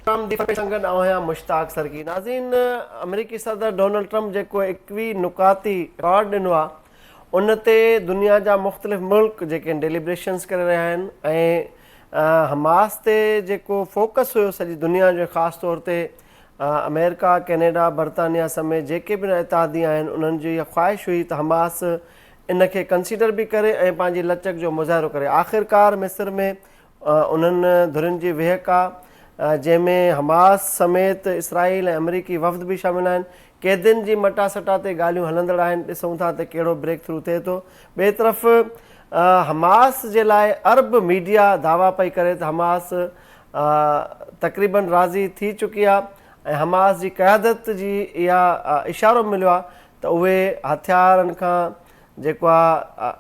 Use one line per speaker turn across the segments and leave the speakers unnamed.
मुश्ताक सरकी नाज़रीन, अमेरिकी सदर डोनाल्ड ट्रंप जेको 21 नुकाती रिकॉर्ड ॾिनो आहे उन ते दुनिया जा मुख़्तलिफ़ मुल्क जेके डेलिब्रेशन्स करे रहिया आहिनि ऐं हमास ते जेको फोकस हुयो सॼी दुनिया जो, ख़ासि तौर ते अमेरिका, कैनेडा, बरतानिया समेत जेके बि इतिहादी आहिनि उन्हनि जी इहा ख़्वाहिश हुई त हमास इन खे कंसीडर बि करे ऐं पंहिंजी लचक जो मुज़ाहिरो करे। आख़िरकार मिस्र में उन्हनि धुरियुनि जी वेहक आहे जंहिंमें हमास समेत इसराइल ऐं अमरीकी वफ़द बि शामिल आहिनि। क़ैदियुनि जी मटा सटा ते ॻाल्हियूं हलंदड़ आहिनि, ॾिसूं था त कहिड़ो ब्रेक थ्रू थिए थो। ॿिए तरफ़ हमास जे लाइ अरब मीडिया दावा पई करे त हमास तक़रीबन राज़ी थी चुकी आहे ऐं हमास जी क़यादत जी इहा इशारो मिलियो आहे त उहे हथियारनि खां जेको आहे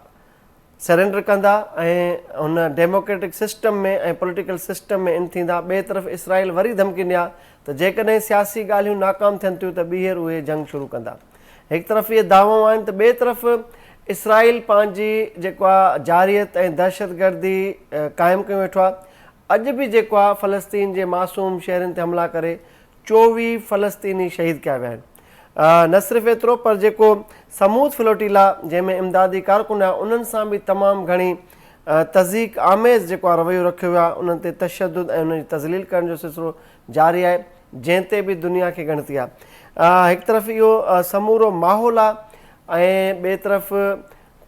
सरेंडर कंदा ऐं हुन डेमोक्रेटिक सिस्टम में ऐं पॉलिटिकल सिस्टम में इन थींदा। ॿिए तरफ़ इसराइल वरी धमकी ॾिनी आहे त जेकॾहिं सियासी ॻाल्हियूं नाकाम थियनि थियूं त ॿीहर उहे जंग शुरू कंदा। हिकु तरफ़ इहे दावाऊं आहिनि त ॿिए तरफ़ इसराइल पंहिंजी जेको आहे जारियत ऐं दहशतगर्दी क़ाइमु कयो वेठो आहे। अॼु बि जेको आहे फ़लस्तीन जे मासूम शहरनि ते हमला करे 24 फ़लस्तीनी शहीद कया विया आहिनि। न सिर्फ़ु एतिरो पर जेको समूद फ्लोटिला जंहिंमें इमदादी कारकुन आहे उन्हनि सां बि तमामु घणी तज़ीक आमेज़ जेको आहे रवैयो रखियो वियो आहे। उन्हनि ते तशदुद ऐं उन्हनि जी तज़लील करण जो सिलसिलो जारी आहे जंहिं ते बि दुनिया खे ॻणती आहे। हिकु तरफ़ इहो समूरो माहौल आहे ऐं ॿिए तरफ़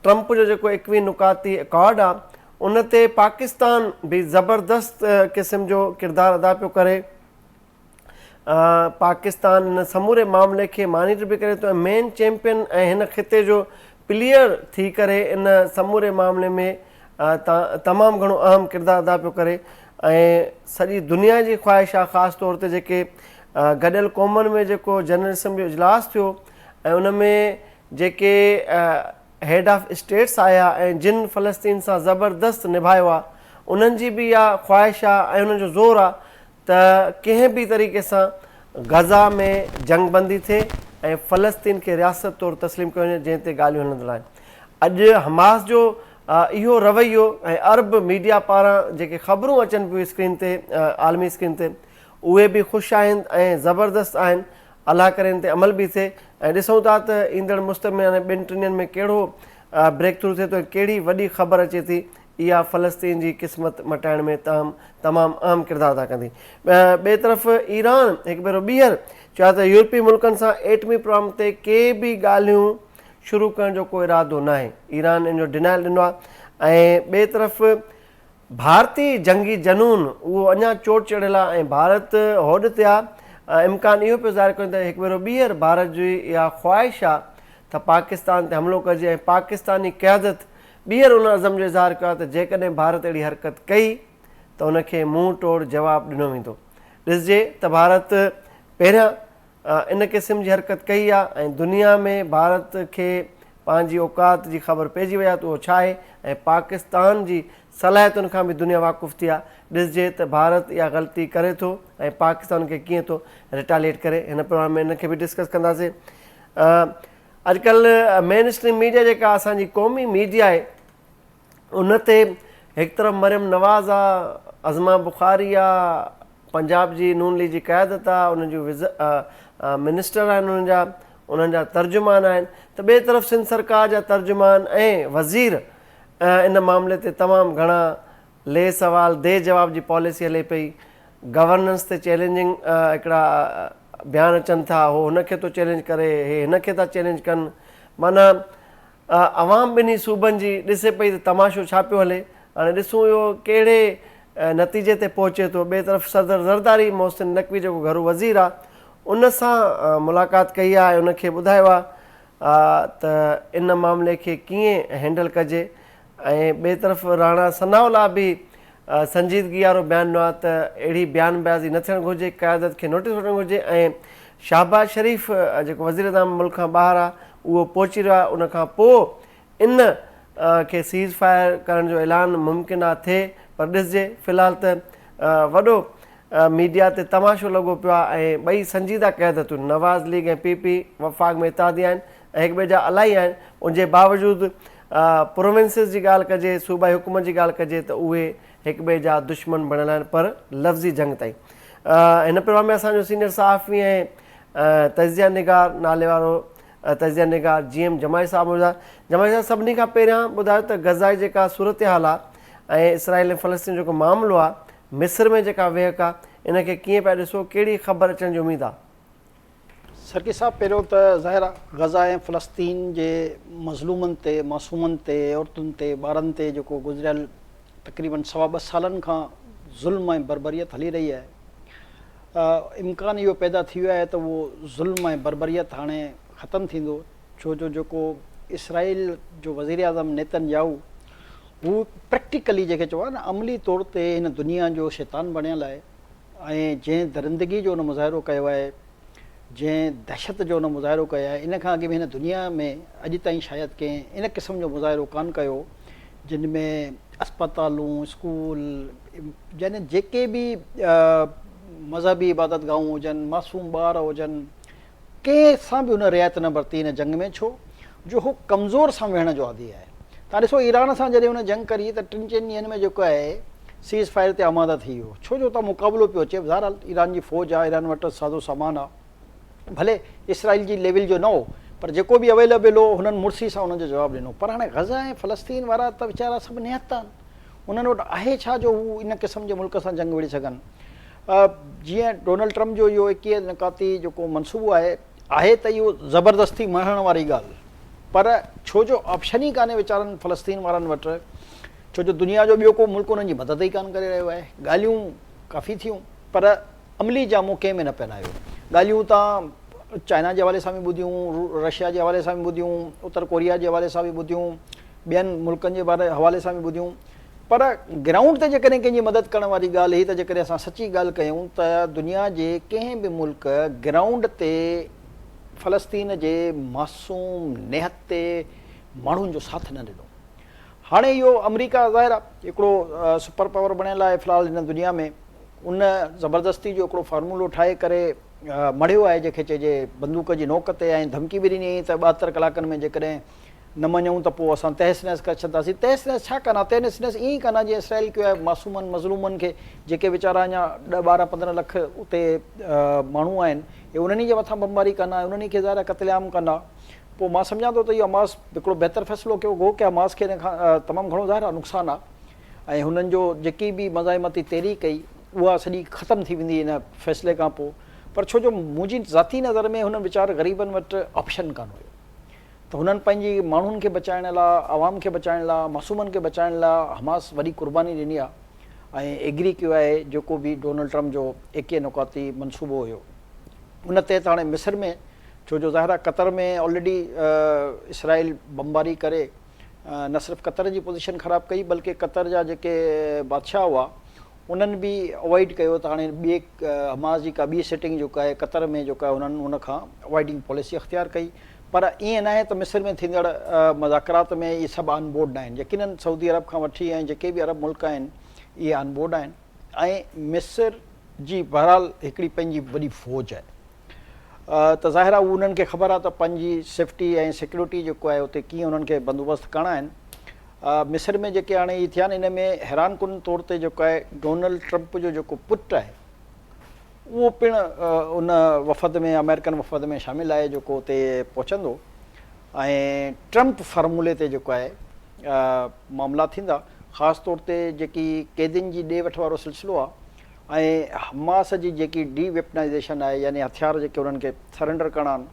ट्रंप जो जेको 21 नुकाती रिकॉर्ड आहे उन ते पाकिस्तान बि ज़बरदस्त क़िस्म जो किरदारु अदा पियो करे। पाकिस्तान हिन समूरे मामले खे मॉनिटर बि करे थो ऐं मेन चैम्पियन ऐं हिन ख़िते जो प्लेयर थी करे इन समूरे मामले में तमामु घणो अहम किरदारु अदा पियो करे ऐं सॼी दुनिया जी ख़्वाहिश आहे, ख़ासि तौर ते जेके गॾियल क़ौमुनि में जेको जनरल असेंबली जो इजलास थियो ऐं उन में जेके हेड ऑफ स्टेट्स आया ऐं जिन फ़लस्तीन सां ज़बरदस्त निभायो आहे उन्हनि जी बि इहा ख़्वाहिश आहे ऐं उन्हनि जो ज़ोर आहे त कंहिं बि तरीक़े सां गज़ा में जंगबंदी थिए ऐं फ़लस्तीन खे रियासत तौरु तस्लीम कयो वञे जंहिं ते ॻाल्हियूं हलंदड़ आहिनि। अॼु हमास जो इहो रवैयो ऐं अरब मीडिया पारां जेके ख़बरूं अचनि पियूं स्क्रीन ते, आलमी स्क्रीन ते, उहे बि ख़ुशि आहिनि ऐं ज़बरदस्त आहिनि। अलाह करे इन ते अमल बि थिए ऐं ॾिसूं था त ईंदड़ मुस्तक़बिल में 2 टिनि ॾींहंनि में कहिड़ो ब्रेक थ्रू थिए थो, कहिड़ी वॾी ख़बर अचे थी। इहा फ़लस्तीन जी क़िस्मत मटाइण में तमामु अहम किरदारु अदा कंदी। ॿिए तरफ़ ईरान हिकु भेरो ॿीहर चयो त यूरोपी मुल्कनि सां एटमी प्रोग्राम ते के बि ॻाल्हियूं शुरू करण जो को इरादो न आहे। ईरान इन जो डिनाइल ॾिनो आहे ऐं ॿिए तरफ़ भारतीय जंगी जनून उहो अञा चोट चढ़ियल आहे ऐं भारत होॾ ते आहे। इम्कान इहो पियो ज़ाहिर कयो त हिकु भेरो ॿीहर भारत जी इहा ख़्वाहिश आहे त पाकिस्तान ते हमिलो कजे ऐं पाकिस्तानी क़यादत ॿीहर उन अज़म जो इज़हार कयो आहे त जेकॾहिं भारत अहिड़ी हरकत कई त उनखे मुंहुं तोड़ जवाबु ॾिनो वेंदो। ॾिसजे त भारत पहिरियां इन क़िस्म जी हरकत कई आहे ऐं दुनिया में भारत खे पंहिंजी औकात जी ख़बर पइजी वई आहे त उहो छा आहे ऐं पाकिस्तान जी सलाहियतुनि खां बि दुनिया वाक़ुफ़ थी आहे। ॾिसजे त भारत इहा ग़लती करे थो ऐं पाकिस्तान खे कीअं थो रिटालिएट करे। हिन प्रोग्राम में इन खे बि डिस्कस कंदासीं। अॼुकल्ह मेन स्ट्रीम मीडिया जेका असांजी क़ौमी मीडिया आहे उन ते हिकु तरफ़ मरियम नवाज़ आहे, अज़मा बुखारी आहे, पंजाब जी नून लीग जी क़यादत आहे, उन्हनि जूं मिनिस्टर आहिनि, उन्हनि जा तर्जुमान आहिनि, त ॿिए तरफ़ सिंध सरकार जा तर्जुमान ऐं वज़ीर इन मामले ते तमामु घणा ले सवाल दे जवाब जी पॉलिसी हले पई। गवर्नेंस ते चैलेंजिंग हिकिड़ा बयान अचनि था, हो हुनखे थो चैलेंज करे, हे हिनखे था चैलेंज कनि। माना अवाम ॿिन्ही सूबनि जी ॾिसे पई त तमाशो छा पियो हले। हाणे ॾिसूं इहो कहिड़े नतीजे ते पहुचे थो। ॿिए तरफ़ सदर ज़रदारी मोहसिन नक़वी जेको घरू वज़ीर आहे उन सां मुलाक़ात कई आहे ऐं उनखे ॿुधायो आहे त इन मामले खे कीअं हैंडल कजे ऐं ॿिए तरफ़ राणा सनाउल्ला बि संजीदगी वारो बयानु ॾिनो आहे त अहिड़ी बयानबाज़ी न थियणु घुरिजे, क़यादत खे नोटिस वठणु घुरिजे ऐं शहबाज शरीफ़ जेको वज़ीर आज़म मुल्क खां ॿाहिरि आहे उहो पहुची रहियो आहे। उनखां पोइ इन खे सीज़ फायर करण जो ऐलान मुमकिन आहे थिए, पर ॾिसजे फ़िलहालु त वॾो मीडिया ते तमाशो लॻो पियो आहे ऐं ॿई संजीदा क़यादतूं नवाज़ लीग ऐं पीपी वफ़ाक़ में इत्तेहादी आहिनि ऐं हिक ॿिए जा अलाई आहिनि। उनजे बावजूदि प्रोविंसिस जी ॻाल्हि कजे, सूबाई हुकूमत जी ॻाल्हि कजे त उहे हिक ॿिए जा दुश्मन बणियल आहिनि, पर लफ़्ज़ी जंग ताईं। हिन प्रोग्राम में असांजो सीनियर सहाफ़ी ऐं तज़िया निगार नाले वारो तज़िया निगार GM जमाई साहब हुआ। जमाई साहब, सभिनी खां पहिरियां ॿुधायो त गज़ा जी जेका सूरत हाल आहे ऐं इसराइल ऐं फ़लस्तीन जेको मामिलो आहे, मिस्र में जेका वेहक आहे, इनखे कीअं पिया ॾिसो, कहिड़ी ख़बर अचण जी उमेदु आहे?
सरकी साहब, पहिरियों त ज़ाहिर आहे गज़ा ऐं फ़लस्तीन जे मज़लूमनि ते, मासूमनि ते, औरतुनि ते, ॿारनि ते जेको गुज़िरियल तक़रीबन 2.25 सालनि खां ज़ुल्म ऐं बरबरीत हली रही आहे, इम्कान इहो पैदा थी वियो आहे त उहो ज़ुल्म ऐं बरबरीत हाणे ख़तमु थींदो। छो जो जेको इसराइल जो वज़ीर आज़म नेतनयाहू, हू प्रैक्टिकली जेके चओ आहे न, अमली तौर ते हिन दुनिया जो शैतान बणियल आहे ऐं जंहिं दरिंदगी जो हुन मुज़ाहिरो कयो आहे, जंहिं दहशत जो हुन मुज़ाहिरो कयो आहे, इन खां अॻु में हिन दुनिया में अॼु ताईं शायदि कंहिं इन क़िस्म जो मुज़ाहिरो कान कयो जिन में अस्पतालूं, स्कूल, यानी जेके बि मज़हबी इबादत गाहूं हुजनि, मासूम ॿार हुजनि, कंहिं सां बि हुन रिआयत न वरिती हिन जंग में। छो जो हू कमज़ोर सां वेहण जो आदी आहे। तव्हां ॾिसो ईरान सां जॾहिं हुन जंग करी त 3-4 ॾींहंनि में जेको आहे सीज़ फायर ते आमादा थी वियो। छो जो उतां मुक़ाबिलो पियो अचे। बहरहाल ईरान जी फ़ौज आहे, ईरान वटि साज़ो सामान आहे, भले इसराइल जी लेवल जो न हो, पर जेको बि अवेलेबल हो हुननि मुड़सी सां हुननि जो जवाबु ॾिनो। पर हाणे गज़ा ऐं फ़लस्तीन वारा त वीचारा सभु निहत आहिनि, उन्हनि वटि आहे छा जो हू इन क़िस्म जे मुल्क सां जंग विड़ी सघनि। जीअं डोनाल्ड ट्रम्प जो इहो 21 निकाती जेको मनसूबो आहे त इहो ज़बरदस्ती मारण वारी ॻाल्हि, पर छो जो ऑप्शन ई कान्हे वीचारनि फ़लस्तीन वारनि वटि, छो जो दुनिया जो ॿियो को मुल्क उन्हनि जी मदद ई कान करे रहियो आहे। ॻाल्हियूं काफ़ी थियूं पर अमली जामो कंहिं में न पिया आहियो। ॻाल्हियूं तव्हां चाइना जे हवाले सां बि ॿुधियूं, रशिया जे हवाले सां बि ॿुधियूं, उत्तर कोरिया जे हवाले सां बि ॿुधियूं, ॿियनि मुल्कनि जे हवाले सां बि ॿुधियूं, पर ग्राउंड ते जेकॾहिं कंहिंजी मदद करण वारी ॻाल्हि हुई त जेकॾहिं असां सची ॻाल्हि कयूं त दुनिया जे कंहिं बि मुल्क ग्राउंड ते फ़लस्तीन जे मासूम निहत ते माण्हुनि जो साथ न ॾिनो। हाणे इहो अमरीका ज़ाहिर आहे हिकिड़ो सुपर पावर बणियल आहे फ़िलहालु हिन दुनिया में। उन ज़बरदस्ती जो हिकिड़ो फार्मूलो ठाहे करे मड़ियो आहे, जंहिंखे चइजे बंदूक जी नोक ते, ऐं धमकी बि ॾिनी त 72 कलाकनि में जेकॾहिं न मञूं त पोइ असां तहस नहस करे छॾंदासीं। तहस नहस छा कंदा? तहस नहस ईअं ई कंदा जीअं इसराइल कयो आहे मासूमनि मज़लूमनि खे, जेके वीचारा अञा 10, 12, 15 लख उते माण्हू आहिनि, इहे उन्हनि जे मथां बमबारी कंदा, उन्हनि खे ज़ाहिर क़तलेआम कंदा। पोइ मां सम्झां थो त इहो हमास हिकिड़ो बहितर फ़ैसिलो कयो हो कि हमास खे हिन खां तमामु घणो ज़ाहिर नुक़सानु आहे, ऐं हुननि जो जेकी बि मज़ाहिमती तहरीक कई उहा सॼी ख़तमु थी वेंदी हिन फ़ैसिले खां पोइ। पर छो जो मुंहिंजी ज़ाती नज़र में हुन वीचार ग़रीबनि वटि ऑप्शन कान हुयो, त हुननि पंहिंजी माण्हुनि खे बचाइण लाइ, आवाम खे बचाइण लाइ, मासूमनि खे बचाइण लाइ हमास वॾी क़ुर्बानी ॾिनी आहे ऐं एग्री कयो आहे जेको बि डोनाल्ड ट्रम्प जो 21 निकाती मनसूबो हुयो उन तहत। हाणे मिस्र में, छो जो ज़ाहिर आहे कतर में ऑलरेडी इसराइल बमबारी करे न सिर्फ़ु कतर जी पोज़ीशन ख़राबु कई, बल्कि कतर जा जेके बादशाह हुआ उन्हनि बि अवॉइड कयो त हाणे ॿिए हमास जी का ॿी सिटिंग जेका आहे कतर में जेका उन्हनि उन खां अवॉइडिंग पॉलिसी अख़्तियार कई। पर ईअं न आहे त मिस्र में थींदड़ मुज़ाकरात में इहे सभु ऑन बोर्ड न आहिनि। यकीनन सऊदी अरब खां वठी ऐं जेके बि अरब मुल्क आहिनि इहे ऑन बोर्ड आहिनि, ऐं मिस्र जी बहरहाल हिकिड़ी पंहिंजी वॾी फ़ौज आहे। त ज़ाहिर आहे उन्हनि खे ख़बर आहे त पंहिंजी सेफ्टी ऐं सिक्योरिटी जेको आहे उते कीअं उन्हनि खे बंदोबस्तु करणा आहिनि। मिस्र में जेके हाणे इहे थिया आहिनि, इन में हैरान कुन तौर ते जेको आहे डोनाल्ड ट्रम्प जो जेको पुटु आहे उहो पिणु उन वफ़द में, अमेरिकन वफ़द में शामिलु आहे जेको उते पहुचंदो, ऐं ट्रम्प फार्मूले ते जेको आहे मामला थींदा। ख़ासि तौर ते जेकी क़ैदियुनि जी ॾे वठि वारो सिलसिलो आहे ऐं हमास जी जेकी डी वेपनाइज़ेशन आहे, यानी हथियार जेके उन्हनि खे सरेंडर करणा आहिनि।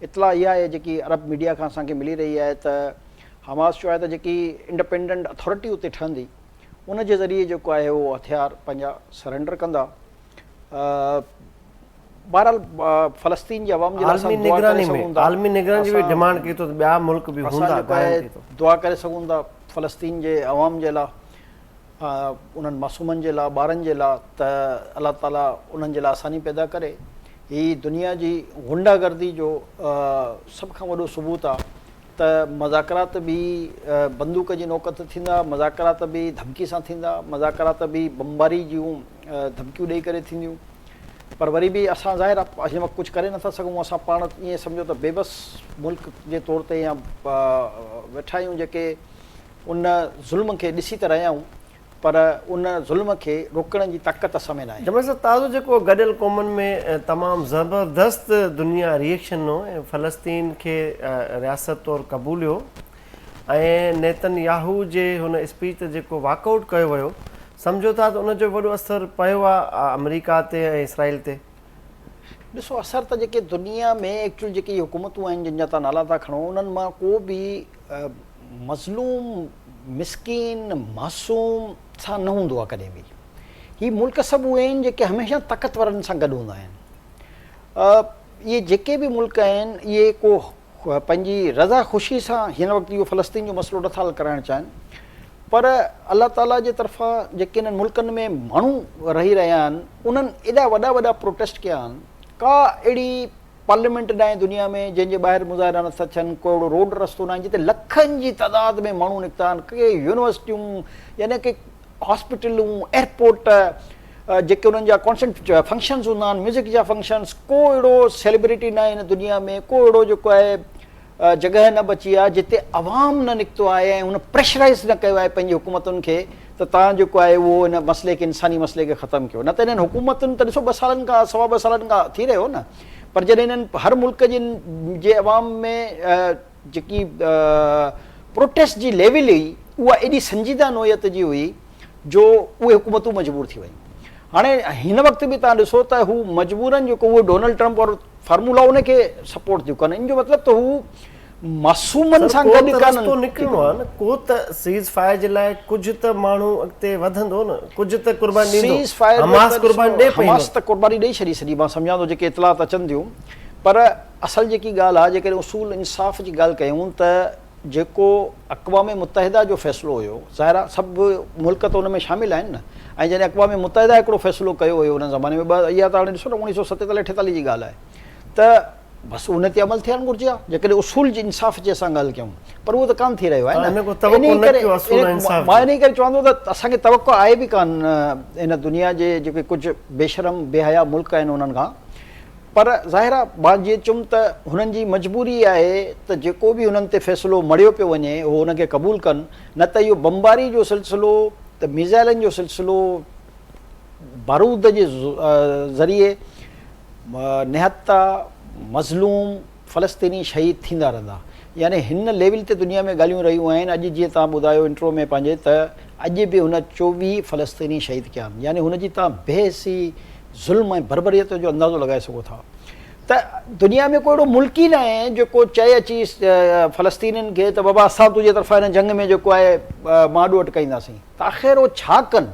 इतला इहा आहे जेकी अरब मीडिया खां असांखे मिली रही आहे त हमास जो आहे त जेकी इंडिपेंडेंट अथॉरिटी उते ठहंदी उन जे ज़रिए जेको आहे उहो हथियार पंहिंजा सरेंडर कंदा। बहरहाल फ़लस्तीन जी आवाम जे
आलमी निगरानी जी बि डिमांड कई थो त ॿिया मुल्क बि हूंदा,
दुआ करे सघूं था फ़लस्तीन जे आवाम जे लाइ, उन्हनि मासूमनि जे लाइ, ॿारनि जे लाइ, त अलाह ताला उन्हनि जे लाइ आसानी पैदा करे। हीअ दुनिया जी गुंडागर्दी जो सभ खां वॾो सबूत आहे त मज़ाकरात बि बंदूक जी नोक ते थींदा, मज़ाकरात बि धमकी सां थींदा, मज़ाकरात बि बमबारी जूं धमकियूं ॾेई करे थींदियूं। पर वरी बि असां ज़ाहिर आहे हिन वक़्तु कुझु करे नथा सघूं। असां पाण ईअं सम्झो त बेबस मुल्क जे तौर ते या वेठा आहियूं जेके उन ज़ुल्म खे ॾिसी त रहिया आहियूं, पर उन ज़ुल्म खे रोकण जी ताक़त असां में न आहे।
जमाल साहब, ताज़ो जेको गॾियल क़ौमनि में तमामु ज़बरदस्त दुनिया रिएक्शन हो ऐं फ़लस्तीन खे रियासत तौरु क़बूलियो ऐं नेतनयाहू जे हुन स्पीच ते जेको वॉकआउट कयो वियो, सम्झो था त उनजो वॾो असरु पियो आहे अमेरिका ते ऐं इसराइल ते?
ॾिसो, असर त जेके दुनिया में एक्चुअल जेकी हुकूमतूं आहिनि जिन जा तव्हां नाला था खणो, उन्हनि मां को बि मज़लूम, मिसकीन, मासूम सां न हूंदो आहे कॾहिं बि। ही मुल्क सभु उहे आहिनि जेके हमेशह ताक़तवरनि सां गॾु हूंदा आहिनि। इहे जेके बि मुल्क आहिनि इहे को पंहिंजी रज़ा ख़ुशी सां हिन वक़्तु इहो फ़लस्तीन जो मसइलो नथा हल कराइणु चाहिनि, पर अलाह ताला जे तरफ़ां जेके इन्हनि मुल्कनि में माण्हू रही रहिया आहिनि उन्हनि एॾा वॾा वॾा प्रोटेस्ट कया आहिनि। का अहिड़ी पार्लियामेंट न आहे दुनिया में जंहिंजे ॿाहिरि मुज़ाहिरा नथा थियनि, को अहिड़ो रोड रस्तो न आहे जिते लखनि जी तइदाद में माण्हू निकिता आहिनि। के यूनिवर्सिटियूं, यानी कि हॉस्पिटलूं, एयरपोर्ट, जेके उन्हनि जा कॉन्सर्ट फंक्शन्स हूंदा आहिनि, म्यूज़िक जा फंक्शन्स, को अहिड़ो सेलिब्रिटी न आहे हिन दुनिया में, को अहिड़ो जेको आहे जॻह न बची आहे जिते अवाम न निकितो आहे ऐं हुन प्रेशराइज़ न कयो आहे पंहिंजी हुकूमतुनि खे त तव्हां जेको आहे उहो हिन मसइले खे, इंसानी मसइले खे ख़तमु कयो। न त हिननि हुकूमतुनि त ॾिसो 2 सालनि खां, 2.25 सालनि खां थी रहियो न, पर जॾहिं हिननि हर मुल्क जे अवाम में जेकी प्रोटेस्ट जी लेवल हुई उहा एॾी संजीदा नोयत जी हुई जो उहे हुकूमतूं मजबूर थी वियूं। हाणे हिन वक़्तु बि तव्हां ॾिसो त हू मजबूरनि जेको उहो डोनाल्ड ट्रम्प और फार्मूला उनखे सपोर्ट थियूं कनि। इन जो मतिलबु त हू मासूमनि सां गॾु
निकिरणो आहे न, को त सीज़ फायर जे लाइ कुझु त माण्हू अॻिते वधंदो न, कुझु त कुर्बानी ॾींदो। हमास
त कुर्बानी ॾेई छॾी मां सम्झां थो, जेके इतलात अचनि थियूं। पर असल जेकी ॻाल्हि आहे, जेकॾहिं उसूल इंसाफ़ जी ॻाल्हि कयूं त जेको अक़वाम मुतहिदा जो फ़ैसिलो हुयो, ज़ाहिर आहे सभु मुल्क त उन में शामिल आहिनि न, ऐं जॾहिं अक़वाम मुतहिदा हिकिड़ो फ़ैसिलो कयो हुयो उन ज़माने में, इहा त हाणे ॾिसो न 1947-48 जी ॻाल्हि आहे, त बसि उन ते अमल थियणु घुरिजे आहे जेकॾहिं उसूल जी इंसाफ़ जे असां ॻाल्हि कयूं। पर उहो त कान थी रहियो आहे न। मां इन करे चवंदो त असांखे तवक़ो आहे बि कान इन दुनिया जे जेके कुझु बेशरम बेहया मुल्क आहिनि उन्हनि खां। पर ज़ाहिर आहे मां जीअं चयुमि त हुननि जी मजबूरी आहे त जेको बि हुननि ते फ़ैसिलो मड़ियो पियो वञे उहो हुनखे क़बूल कनि, न त इहो बमबारी जो सिलसिलो, त मिज़ाइलनि जो सिलसिलो, बारूद जे ज़रिए निहत्ता मज़लूम फ़लस्तीनी शहीद थींदा रहंदा। यानी हिन लेवल ते दुनिया में ॻाल्हियूं रहियूं आहिनि। अॼु जीअं तव्हां ॿुधायो इंट्रो में पंहिंजे, त अॼु बि हुन 24 फ़लस्तीनी शहीद कया आहिनि। यानी हुनजी तव्हां बेहसी ज़ुल्म ऐं बर्बरियत जो अंदाज़ो लॻाए सघो था त दुनिया में कोई अहिड़ो मुल्क ई न आहे जेको चए अची फ़लस्तीनियुनि खे त बाबा असां तुंहिंजे तरफ़ां हिन जंग में जेको आहे माॾो अटकाईंदासीं। त आख़िर उहो छा कनि,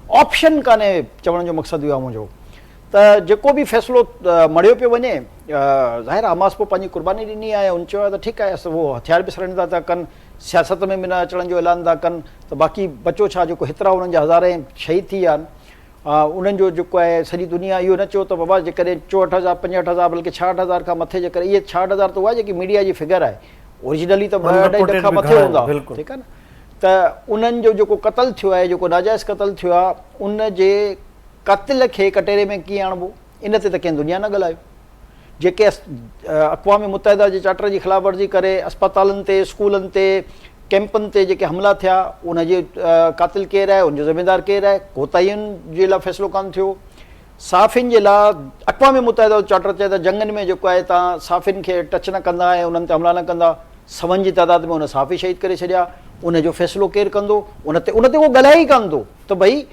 ऑप्शन कान्हे। चवण जो मक़सदु इहो आहे मुंहिंजो त जेको बि फ़ैसिलो मड़ियो पियो वञे, ज़ाहिर हमास पोइ पंहिंजी कुर्बानी ॾिनी आहे, उन चयो आहे त ठीकु आहे उहो हथियार बि सरेंडर था कनि, सियासत में बि न अचण जो ऐलान था कनि, त बाक़ी बचो छा, जेको हेतिरा उन्हनि जा हज़ारे शहीद थी विया आहिनि। उन्हनि जो जेको आहे सॼी दुनिया इहो न चयो त बाबा जेकॾहिं 64,000 65,000 बल्कि 66,000 खां मथे, जेकॾहिं इहे 66,000 त उहा जेकी मीडिया जी फिगर आहे, ओरिजिनली त 2.5 खां मथे हूंदा, ठीकु आहे न। त उन्हनि जो जेको क़तल थियो आहे, जेको नाजाइज़ क़तल थियो आहे, उन जे क़तल खे कटेरे में कीअं आणिबो, इन ते त कंहिं दुनिया न ॻाल्हायो। जेके अक़वाम मुतहिदा जे चार्टर जी ख़िलाफ़ वर्ज़ी करे अस्पतालनि ते, स्कूलनि ते, कैंपनि ते जेके हमला थिया, उनजे क़ातिल केरु आहे, उनजो ज़िमेदार केरु आहे, कोताहियुनि जे लाइ फ़ैसिलो कान थियो। साफ़िन जे लाइ अक़वाम मुतहिदा जो चार्टर चए त जंगनि में जेको आहे तव्हां साफ़िन खे टच न कंदा ऐं उन्हनि ते हमला न कंदा। 100 जी तइदाद में उन साफ़ी शहीद करे छॾिया। उनजो फ़ैसिलो केरु कंदो, उन ते उहो ॻाल्हाए ई कान थो त भई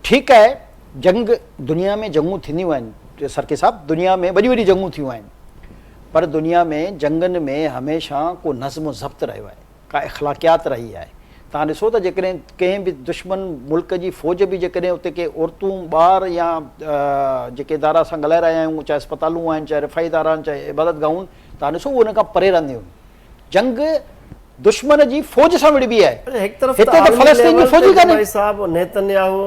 ठीकु आहे जंग, दुनिया में जंगूं थींदियूं आहिनि सरके साहब, दुनिया में वॾी वॾी जंगूं थियूं आहिनि, पर दुनिया में जंगनि में हमेशह को नज़्म ज़ब्त रहियो आहे, का इख़लाक़ियात रही आहे। तव्हां ॾिसो त जेकॾहिं कंहिं बि दुश्मन मुल्क जी फ़ौज बि जेकॾहिं उते के औरतूं, ॿार या जेके इदारा सां ॻाल्हाए रहिया आहियूं, चाहे अस्पतालूं आहिनि, चाहे रिफ़ाई इदारा आहिनि, चाहे इबादत गाहूं, तव्हां ॾिसो उन खां परे रहंदियूं। जंग दुश्मन जी फ़ौज सां विड़बी आहे।
हिकु तरफ़
हिते त फ़लस्तीन जी फ़ौज ई कान्हे।
साहब नेतन्याहू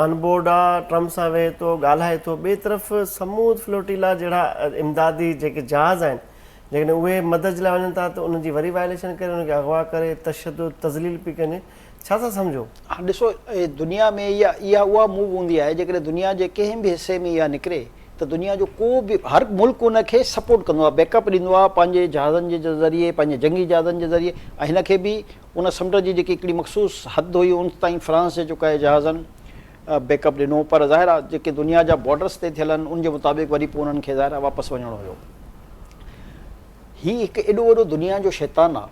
अनबोर्ड आहे, ट्रम्प सां वेहे थो, ॻाल्हाए थो। ॿिए तरफ़ समूद फ्लोटिला जहिड़ा इमदादी जेके जहाज़ आहिनि, जेकॾहिं उहे मदद लाइ वञनि था त उनजी वरी वायलेशन करे, उनखे अगवा करे, तशदुद तज़लील पई कनि। छा था सम्झो?
हा ॾिसो, दुनिया में इहा उहा मूव हूंदी आहे जेकॾहिं दुनिया जे कंहिं बि हिसे में इहा निकिरे त दुनिया जो को बि हर मुल्क उनखे सपोर्ट कंदो आहे, बैकअप ॾींदो आहे पंहिंजे जहाज़नि जे ज़रिए, पंहिंजे जंगी जहाज़नि जे ज़रिए। ऐं हिनखे बि उन समुंड जी जेकी हिकिड़ी मख़सूस हद हुई उन ताईं फ्रांस जे जेको आहे जहाज़नि बैकअप ॾिनो। पर ज़ाहिर आहे जेके दुनिया जा बॉर्डर्स ते थियल आहिनि उनजे मुताबिक़ वरी पोइ उन्हनि खे ज़ाहिर आहे वापसि वञिणो हुयो। हीउ हिकु एॾो वॾो दुनिया जो शैतान आहे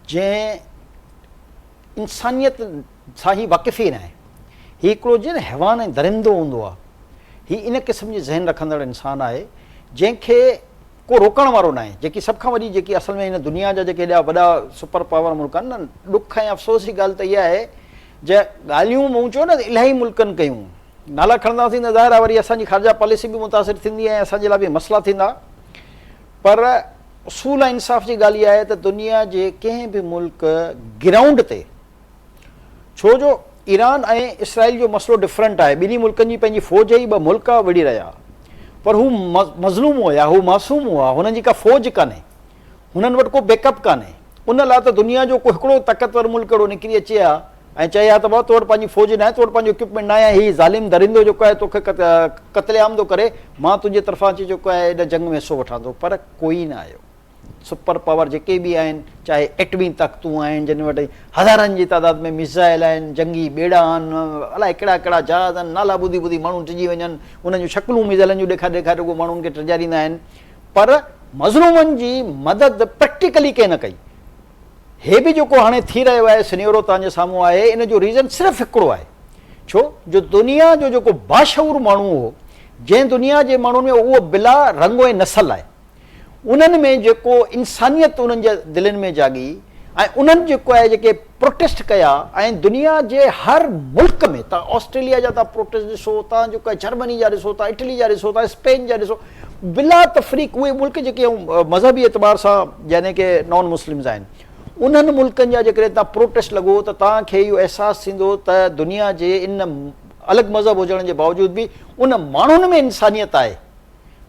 जंहिं इंसानियत सां ई वाक़िफ़ ई न आहे। हीउ हिकिड़ो जीअं हैवान ऐं दरिंदो हूंदो आहे, हीउ इन क़िस्म जी ज़हन रखंदड़ इंसानु आहे जंहिंखे को रोकण वारो न आहे। जेकी सभ खां वॾी जेकी असल में हिन दुनिया जा जेके एॾा वॾा सुपर पावर मुल्क आहिनि न, ॾुख ऐं अफ़सोस जी ॻाल्हि त इहा आहे जे ॻाल्हियूं मूं चयो न इलाही मुल्कनि कयूं, नाला खणंदासीं त ज़ाहिर आहे वरी असांजी ख़ारजा पॉलिसी बि मुतासिर थींदी ऐं असांजे लाइ बि मसइला थींदा। पर उसूल ऐं इंसाफ़ जी ॻाल्हि इहा आहे त दुनिया जे कंहिं बि मुल्क ग्राउंड ते, छो जो ईरान ऐं इसराइल जो मसइलो डिफरेंट आहे, ॿिन्ही मुल्कनि जी पंहिंजी फ़ौज ई ॿ मुल्क विढ़ी रहिया, पर हू मज़लूम हुया, हू मासूम हुआ, हुननि जी का फ़ौज कान्हे, हुननि वटि को बैकअप कान्हे। उन लाइ त दुनिया जो को हिकिड़ो ताक़तवर मुल्क अहिड़ो निकिरी अचे हा ऐं चए हा त भाउ तो वटि पंहिंजी फ़ौज न आहे, तो वटि पंहिंजो इक्विपमेंट न आहे, हीउ ज़ालिम दरिंदो जेको आहे तोखे क़त्लेआम थो करे, मां तुंहिंजे तरफ़ां अची जेको आहे इन जंग में हिसो वठां थो। पर कोई न आयो। सुपर पावर जेके बि आहिनि, चाहे एटमी ताक़तूं आहिनि जिन वटि हज़ारनि जी तादाद में मिसाइल आहिनि, जंगी बेड़ा आहिनि, अलाए कहिड़ा कहिड़ा जहाज़ आहिनि, नाला ॿुधी ॿुधी माण्हू टिजी वञनि, उन्हनि जूं शक्लूं मिसाइलनि जूं ॾेखारे ॾेखारे रुॻो माण्हुनि खे टिजारींदा आहिनि। पर मज़लूमनि जी मदद प्रैक्टिकली कंहिं न कई। हे बि जेको हाणे थी रहियो आहे सिनेरो तव्हांजे साम्हूं आहे, इन जो रीज़न सिर्फ़ु हिकिड़ो आहे, छो जो दुनिया जो जेको बाशऊर माण्हू हो, जंहिं दुनिया जे माण्हुनि में उहो बिला रंग ऐं नसल आहे, उन्हनि में जेको इंसानियत उन्हनि जे दिलनि में जागी ऐं उन्हनि जेको आहे जेके प्रोटेस्ट कया, ऐं दुनिया जे हर मुल्क में, तव्हां ऑस्ट्रेलिया जा तव्हां प्रोटेस्ट ॾिसो, तव्हां जेको आहे जर्मनी जा ॾिसो, तव्हां इटली जा ॾिसो, तव्हां स्पेन जा ॾिसो, बिला तफ़रीक़ उहे मुल्क जेके मज़हबी एतबार सां यानी की नॉन मुस्लिम्स आहिनि, उन्हनि मुल्कनि जा जेकॾहिं तव्हां प्रोटेस्ट लॻो त तव्हांखे इहो अहसासु थींदो त दुनिया जे इन अलॻि मज़हब हुजण जे बावजूदि बि उन माण्हुनि में इंसानियत आहे,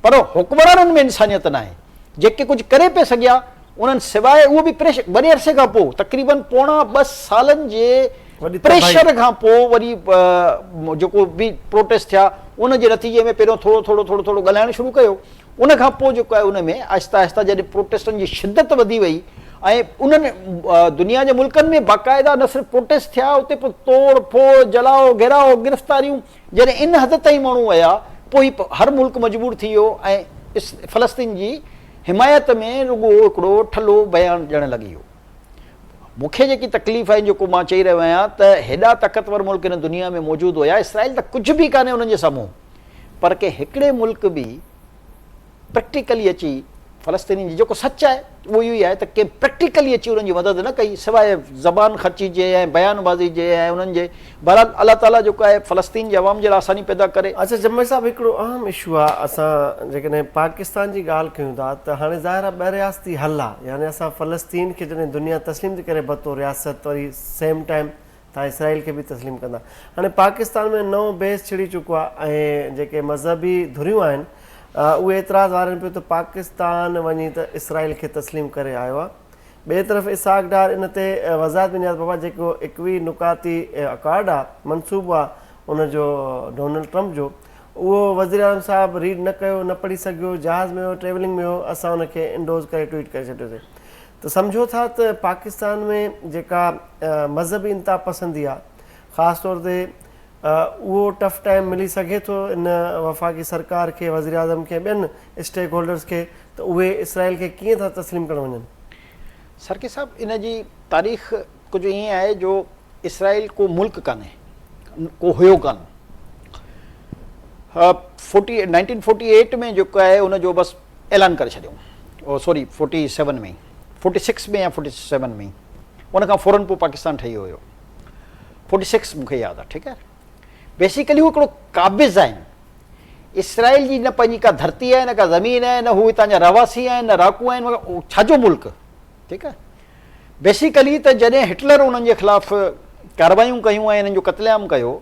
पर हुक्मराननि में इंसानियत न आहे। जेके कुझु करे पिए सघिया उन्हनि सवाइ उहो बि वॾे अरसे खां पोइ तक़रीबन पोणा 2 सालनि जे प्रेशर खां पोइ वरी जेको बि प्रोटेस्ट थिया उन जे नतीजे में पहिरियों थोरो थोरो ॻाल्हाइणु शुरू कयो। उन खां पोइ जेको आहे उन में आहिस्ता आहिस्ता जॾहिं प्रोटेस्टनि जी शिदत वधी वई ऐं उन्हनि दुनिया जे मुल्कनि में बाक़ाइदा न सिर्फ़ु प्रोटेस्ट थिया, उते पोइ तोड़ फोड़, जलाओ घेराओ, गिरफ़्तारियूं, जॾहिं इन हद ताईं माण्हू आया, पोइ हर मुल्क मजबूर थी वियो ऐं फ़लस्तीन जी हिमायत में रुॻो हिकिड़ो ठलो बयानु ॾियणु लॻी वियो। मूंखे जेकी तकलीफ़ आहे जेको मां चई रहियो आहियां त हेॾा ताक़तवर मुल्क हिन दुनिया में मौजूदु हुया, इसराइल त कुझु बि कान्हे उन्हनि जे साम्हूं, पर के हिकिड़े मुल्क बि प्रैक्टिकली अची फ़लस्तीनी जी जेको सच आहे उहो इहो ई आहे त कंहिं प्रैक्टिकली अची उन्हनि जी मदद न कई, सवाइ ज़बान ख़र्ची जे ऐं बयानबाज़ी जे ऐं उन्हनि जे। बहरहाल अलाह ताला जेको आहे फ़लस्तीन जे अवाम जे लाइ आसानी पैदा करे।
अच्छा जम्मे साहिबु, हिकिड़ो अहम इशू आहे, असां जेकॾहिं पाकिस्तान जी ॻाल्हि कयूं था त हाणे ज़ाहिर आहे ॿरियासती हल आहे, यानी असां फ़लस्तीन खे जॾहिं दुनिया तस्लीम थी करे बतौर रियासत, वरी सेम टाइम तव्हां इसराइल खे बि तस्लीम कंदा। हाणे पाकिस्तान में नओं बेस छिड़ी चुको आहे ऐं जेके मज़हबी धुरियूं आहिनि उहे एतिराज़ वारनि पियो त पाकिस्तान वञी त इसराइल खे तस्लीम करे आयो आहे। ॿिए तरफ़ इसाक डार इन ते वज़ाहत ॾिनी आहे बाबा जेको 21 नुकाती अकार्ड आहे, मनसूबो आहे उनजो डोनाल्ड ट्रम्प जो, उहो वज़ीर आज़म साहिबु रीड न कयो, न पढ़ी सघियो, जहाज़ में हो, ट्रेवलिंग में हो, असां उनखे इंडोज़ करे ट्वीट करे छॾियोसीं। त सम्झो था त पाकिस्तान में जेका मज़हबी इंता पसंदी आहे, ख़ासि तौर ते उहो टफ टाइम मिली सघे थो इन वफ़ाक़ी सरकार खे, वज़ीर आज़म खे, ॿियनि स्टेक होल्डर्स खे, त उहे इसराइल खे कीअं था तस्लीम करणु वञनि?
सरकी साहब, इन जी तारीख़ कुझु ईअं आहे जो इसराइल को मुल्क कान्हे, को हुयो कान। 1948 में जेको आहे उनजो बसि ऐलान करे छॾियऊं, सॉरी 47 में, 46 में या 47 में, उनखां फ़ौरन पोइ पाकिस्तान ठही वियो हुयो। 46 मूंखे यादि आहे, ठीकु आहे। बेसिकली हू हिकिड़ो क़ाबिज़ आहिनि, इसराइल जी न पंहिंजी का धरती आहे, न का ज़मीन आहे, न हू हितां जा रवासी आहिनि, न राकू आहिनि, मगर छाजो मुल्क, ठीकु आहे। बेसिकली त जॾहिं हिटलर उन्हनि जे ख़िलाफ़ कारवायूं कयूं ऐं हिननि जो क़त्लेआम कयो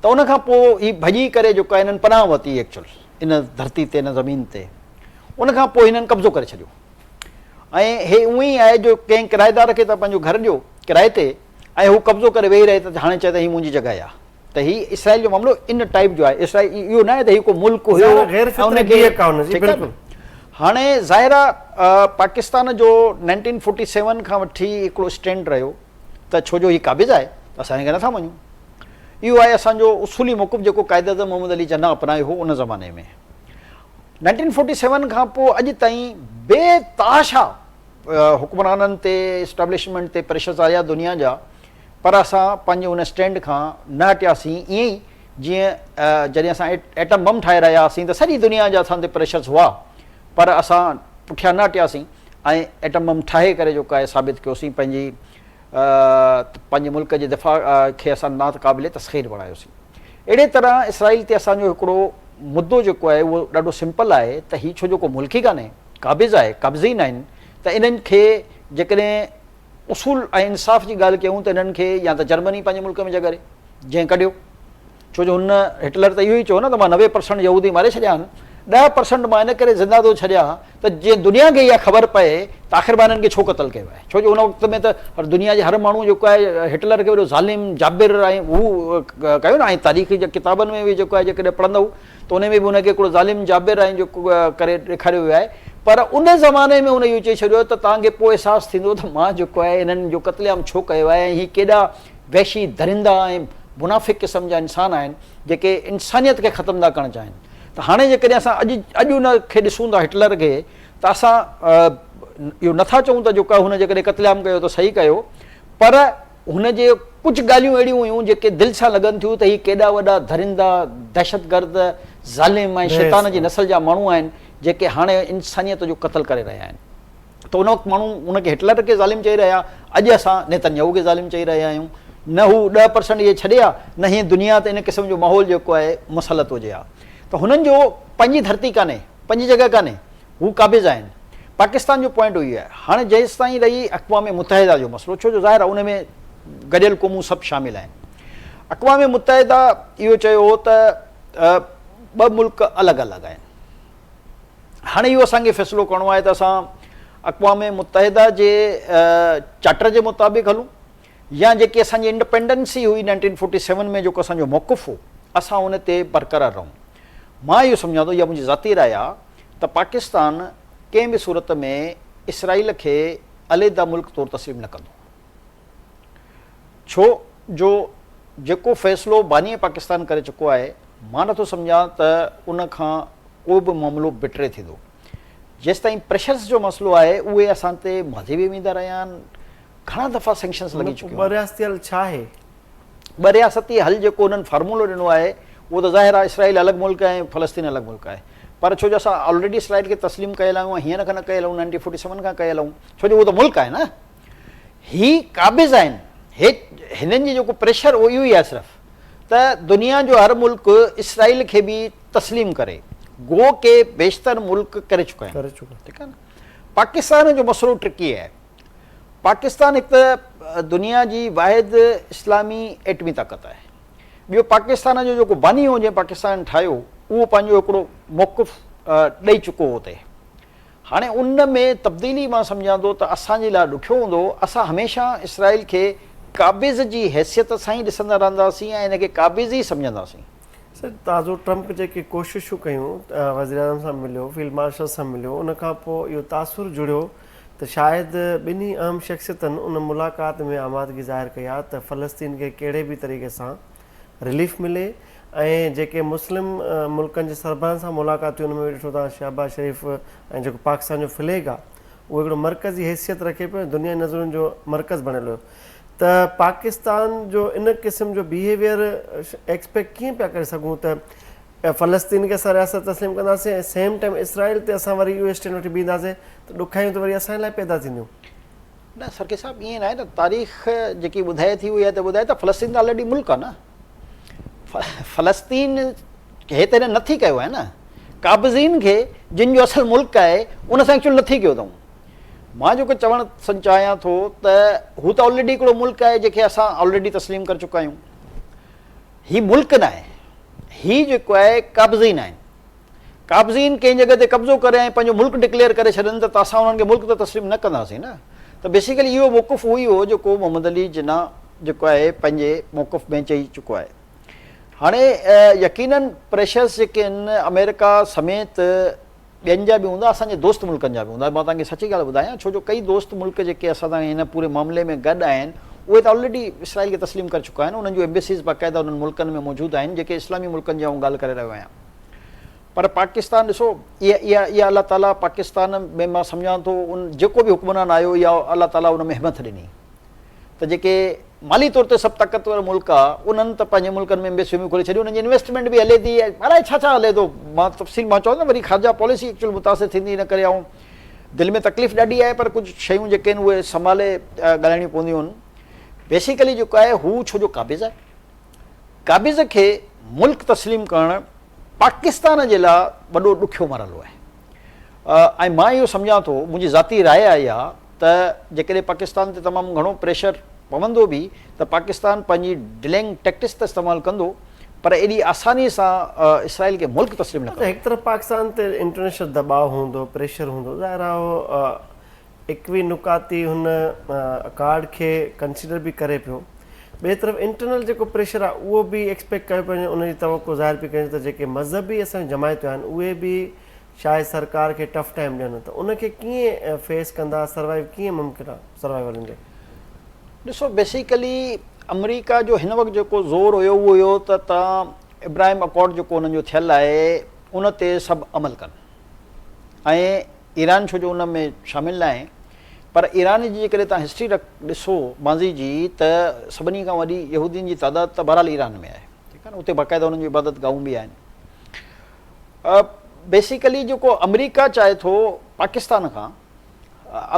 त उनखां पोइ हीअ भॼी करे जेको आहे हिननि पनाह वरिती एक्चुअल इन धरती ते, इन ज़मीन ते। उनखां पोइ हिननि कब्ज़ो करे छॾियो ऐं हे उअं ई आहे जो कंहिं किराएदार खे त पंहिंजो घरु ॾियो किराए ते ऐं हू कब्ज़ो करे वेही रहे त हाणे चए त हीअ मुंहिंजी जॻह आहे, त हीउ इसराइल जो मामिलो इन टाइप जो आहे। इसराइल इहो न आहे त हीउ को मुल्क हुयो
ज़ाहिर गैर
ऐं
फितरी
उनखे-
बीहक आहे हुनजी,
ठीकु आहे न?
बिल्कुलु।
हाणे ज़ाहिर आहे पाकिस्तान जो 1947 खां वठी हिकिड़ो स्टैंड रहियो त छो जो हीउ क़ाबिज़ आहे त असां हिनखे नथा मञूं। इहो आहे असांजो उसूली मौक़िफ़ जेको क़ाइदे मोहम्मद अली जिन्ना अपनायो हो उन ज़माने में। 1947 खां पोइ अॼु ताईं बेताशा हुक्मराननि ते इस्टेब्लिशमेंट ते प्रेशर्स आया दुनिया जा, पर असां पंहिंजे उन स्टैंड खां न हटियासीं। ईअं ई जीअं जॾहिं असां एटम बम ठाहे रहिया हुआसीं त सॼी दुनिया जा असां ते प्रेशर्स हुआ, पर असां पुठियां न हटियासीं ऐं एटम बम ठाहे करे जेको आहे साबित कयोसीं पंहिंजे मुल्क जे दिफ़ा खे असां नाक़ाबिले तस्ख़ीर बणायोसीं। अहिड़े तरह इसराइल ते असांजो हिकिड़ो मुद्दो जेको आहे उहो ॾाढो सिंपल आहे त हीउ छो जो को मुल्क ई कान्हे, क़ाबिज़ आहे, कब्ज़ीन आहिनि, त इन्हनि खे जेकॾहिं उसूल ऐं इंसाफ़ जी ॻाल्हि कयूं त इन्हनि खे या त जर्मनी पंहिंजे मुल्क में जॻह ॾे जंहिं कढियो, छो जो हुन हिटलर त इहो ई चयो न त मां 90% यहूदी मारे छॾिया आहिनि, 10% मां इन करे ज़िंदा थो छॾियां त जीअं दुनिया खे इहा ख़बर पए त आख़िर मां हिननि खे छो क़तलु कयो आहे। छो जो उन वक़्त में त दुनिया जे हर माण्हू जेको आहे हिटलर खे वॾो ज़ालिम जाबिर ऐं हू कयो न, ऐं तारीख़ जे किताबनि में बि जेको आहे जेकॾहिं पढ़ंदव त उन में बि हुनखे हिकिड़ो ज़ालिम जाबिर ऐं जेको करे ॾेखारियो वियो आहे। पर उन ज़माने में हुन इहो चई छॾियो त तव्हांखे पोइ अहसासु थींदो त मां जेको आहे इन्हनि जो क़त्लेआम छो कयो आहे ऐं हीअ केॾा वहशी दरिंदा ऐं मुनाफ़िक़ क़िस्म जा इंसान आहिनि जेके इंसानियत खे ख़तमु था करणु चाहिनि। त हाणे जेकॾहिं असां अॼु उनखे ॾिसूं था हिटलर खे, त असां इहो नथा चऊं त जेको आहे हुन जेकॾहिं क़त्लेआम कयो त सही कयो, पर हुनजे कुझु ॻाल्हियूं अहिड़ियूं हुयूं जेके दिलि सां लॻनि थियूं त हीअ केॾा वॾा दरिंदा दहशतगर्द ज़ालिम ऐं शैतान जी नस्ल जा माण्हू आहिनि जेके हाणे इंसानियत जो क़त्ल करे रहिया आहिनि। त उन वक़्तु माण्हू हुनखे हिटलर खे ज़ालिम चई रहिया, अॼु असां नेतन्याहू खे ज़ालिम चई रहिया आहियूं। न हू 10% इहे छॾे आहे, न हीअं दुनिया ते इन क़िस्म जो माहौल जेको आहे मुसलत हुजे आहे। त हुननि जो पंहिंजी धरती कान्हे, पंहिंजी जॻह कान्हे, हू क़ाबिज़ आहिनि। पाकिस्तान जो पॉइंट इहो आहे, हाणे जेसि ताईं रही अक़वाम मुतहिदा जो मसइलो, छो जो ज़ाहिर आहे उन में गॾियल क़ौमूं सभु शामिल आहिनि। अक़वाम मुतहिदा इहो चयो हो त ॿ मुल्क अलॻि अलॻि आहिनि। हाणे इहो असांखे फ़ैसिलो करिणो आहे त असां अक़वाम मुतहिदा जे चार्टर जे मुताबिक़ हलूं या जेकी असांजी इंडिपेंडेंसी हुई 1947 में जेको असांजो मौक़िफ़ हो असां उन ते बरक़रार रहूं। मां इहो सम्झां थो, इहा मुंहिंजी ज़ाती राय आहे त पाकिस्तान कंहिं बि सूरत में इसराइल खे अलहदा मुल्क तौरु तस्लीम न कंदो, छो जो जेको फ़ैसिलो बानीअ पाकिस्तान करे चुको आहे, मां नथो सम्झां त उन खां को बि मामिलो बिटरे थींदो। जेसि ताईं प्रेशर्स जो मसइलो आहे उहे असां ते मज़हबी वेंदा रहिया आहिनि, घणा दफ़ा सैंक्शन्स लॻी चुकियूं आहिनि।
रियासती हल छा आहे?
ॿ रियासती हल जेको उन्हनि फार्मूलो ॾिनो आहे उहो त ज़ाहिर आहे इसराइल अलॻि मुल्क आहे ऐं फ़लस्तीन अलॻि मुल्क आहे, पर छो जो असां ऑलरेडी इसराइल खे तस्लीम कयल आहियूं ऐं हींअर खां न कयल आहियूं, 1947 खां कयल आहियूं, छो जो उहो त मुल्क आहे न, ही क़ाबिज़ आहिनि। हिननि जी जेको प्रेशर उहो इहो ई आहे सिर्फ़ु त दुनिया जो हर मुल्क इसराइल खे बि तस्लीम करे, गो के बेशतर मुल्क करे चुका आहिनि। ठीकु आहे न। पाकिस्तान जो मसइलो ट्रिकी आहे। पाकिस्तान हिकु त दुनिया जी वाहिद इस्लामी एटमी ताक़त आहे। ॿियो पाकिस्तान जो जेको बानी हो जंहिं पाकिस्तान ठाहियो उहो पंहिंजो हिकिड़ो मौक़िफ़ ॾेई चुको हो हुते। हाणे उन में तब्दीली मां सम्झां थो त असांजे लाइ ॾुखियो हूंदो, असां हमेशह इसराइल खे क़ाबिज़ जी हैसियत सां ई ॾिसंदा रहंदासीं ऐं हिनखे क़ाबिज़ ई सम्झंदासीं।
सर, ताज़ो ट्रंप जेके कोशिशूं कयूं, वज़ीर आज़म सां मिलियो, फील्ड मार्शल सां मिलियो, उनखां पोइ इहो तासुरु जुड़ियो त शायदि ॿिन्ही अहम शख़्सियतनि उन मुलाक़ात में आमादगी ज़ाहिर कई आहे त फ़लस्तीन खे कहिड़े बि तरीक़े सां रिलीफ मिले ऐं जेके मुस्लिम मुल्कनि जे सरबराहनि सां मुलाक़ात हुई उन में ॾिठो तव्हां शहबाज़ शरीफ़ ऐं जेको पाकिस्तान जो फ्लैग आहे उहो हिकिड़ो मर्कज़ी हैसियत रखे पियो, दुनिया जी नज़रुनि जो मर्कज़ बणियल हुयो। त पाकिस्तान जो इन क़िस्म जो बिहेवियर एक्सपेक्ट कीअं पिया करे सघूं त फ़लस्तीन खे असां रियासत तस्लीम कंदासीं ऐं सेम टाइम इसराइल ते असां वरी इहो स्टैंड वठी बीहंदासीं त ॾुखायूं त वरी असांजे लाइ पैदा थींदियूं?
न सरके साहिबु, ईअं न आहे न। तारीख़ जेकी ॿुधाए थी उहा त ॿुधाए त फ़लस्तीन त ऑलरेडी मुल्क आहे न। फ़लस्तीन हिते नथी कयो आहे न, क़ाबिज़ीन खे जिन जो असल मुल्क आहे उन सां एक्चुअल नथी कयो अथऊं। मां जेको चवणु चाहियां थो त हू त ऑलरेडी हिकिड़ो मुल्क आहे जंहिंखे असां ऑलरेडी तस्लीम करे चुका आहियूं। हीउ मुल्क न आहे, हीउ जेको आहे क़ाबिज़ीन आहिनि। क़ाबिज़ीन कंहिं जॻह ते कब्ज़ो करे ऐं पंहिंजो मुल्क डिक्लेयर करे छॾनि त असां उन्हनि खे मुल्क त तस्लीम न कंदासीं न। त बेसिकली इहो मौक़िफ़ उहो ई हो जेको मोहम्मद अली जिन्ना जेको आहे पंहिंजे मौक़िफ़ में चई चुको आहे। हाणे यकीनन प्रेशर्स जेके आहिनि अमेरिका समेत ॿियनि जा बि हूंदा, असांजे दोस्त मुल्कनि जा बि हूंदा। मां तव्हांखे सची ॻाल्हि ॿुधायां, छो जो कई दोस्त मुल्क जेके असां सां हिन पूरे मामले में गॾु आहिनि उहे त ऑलरेडी इसराइल खे तस्लीम करे चुका आहिनि। उन्हनि जूं एम्बेसीज़ बाक़ाइदा उन्हनि मुल्कनि में मौजूदु आहिनि जेके इस्लामी मुल्कनि जी आऊं ॻाल्हि करे रहियो आहियां। पर पाकिस्तान ॾिसो, इहा अलाह ताला पाकिस्तान में मां सम्झां थो उन जेको बि हुक्मरान आयो या अलाह ताला उन में हिमत ॾिनी त जेके माली तौर ते सभु ताक़तवर मुल्क आहे उन्हनि त पंहिंजे मुल्कनि में एम्बेसियूं बि खोले छॾियूं, उन्हनि जी इन्वेस्टमेंट बि हले थी, अलाए छा छा हले थो। मां तफ़सील मां चवां वरी ख़ारजा पॉलिसी एक्चुअल मुतासिर थींदी इन करे ऐं दिलि में तकलीफ़ ॾाढी आहे, पर कुझु शयूं जेके आहिनि उहे संभाले ॻाल्हाइणियूं पवंदियूं आहिनि। बेसिकली जेको आहे हू छो जो क़ाबिज़ आहे, क़ाबिज़ खे मुल्क तस्लीम करणु पाकिस्तान जे लाइ वॾो ॾुखियो मरहलो आहे। ऐं मां इहो सम्झां थो, मुंहिंजी ज़ाती राय आहे इहा त जेकॾहिं पाकिस्तान ते तमामु घणो प्रेशर पवंदो बि त पाकिस्तान पंहिंजी डिलेंग टैक्टिक्स त इस्तेमालु कंदो, पर एॾी आसानी सां इसराइल खे मुल्क तस्लीम न कंदो।
हिकु तरफ़ पाकिस्तान ते इंटरनेशनल दबाव हूंदो, प्रेशर हूंदो, ज़ाहिर आहे उहो एकवी नुकाती हुन कार्ड खे कंसिडर बि करे पियो। ॿिए तरफ़ इंटरनल जेको प्रेशर आहे उहो बि एक्सपेक्ट कयो पियो, उनजी तवक़ो ज़ाहिर पई कजे त जेके मज़हबी असांजी जमायतूं आहिनि उहे बि शायदि सरकार खे टफ टाइम ॾियनि, त उनखे कीअं फेस कंदा, सर्वाइव कीअं मुमकिन आहे सर्वाइवल ॾे?
ॾिसो, बेसिकली अमेरिका जो हिन वक़्तु जेको ज़ोर हुयो उहो हुयो त तव्हां इब्राहिम अकॉर्ड जेको उन्हनि जो थियलु आहे उन ते सभु अमल कनि, ऐं ईरान छो जो उन में शामिलु न आहे। पर ईरान जी जेकॾहिं तव्हां हिस्ट्री ॾिसो माज़ी जी, त सभिनी खां वॾी यहूदियुनि जी तादाद त बहरहाल ईरान में आहे, ठीकु आहे न, उते बाक़ाइदा उन्हनि जूं इबादत गाहूं बि आहिनि। बेसिकली जेको अमेरिका चाहे थो पाकिस्तान खां,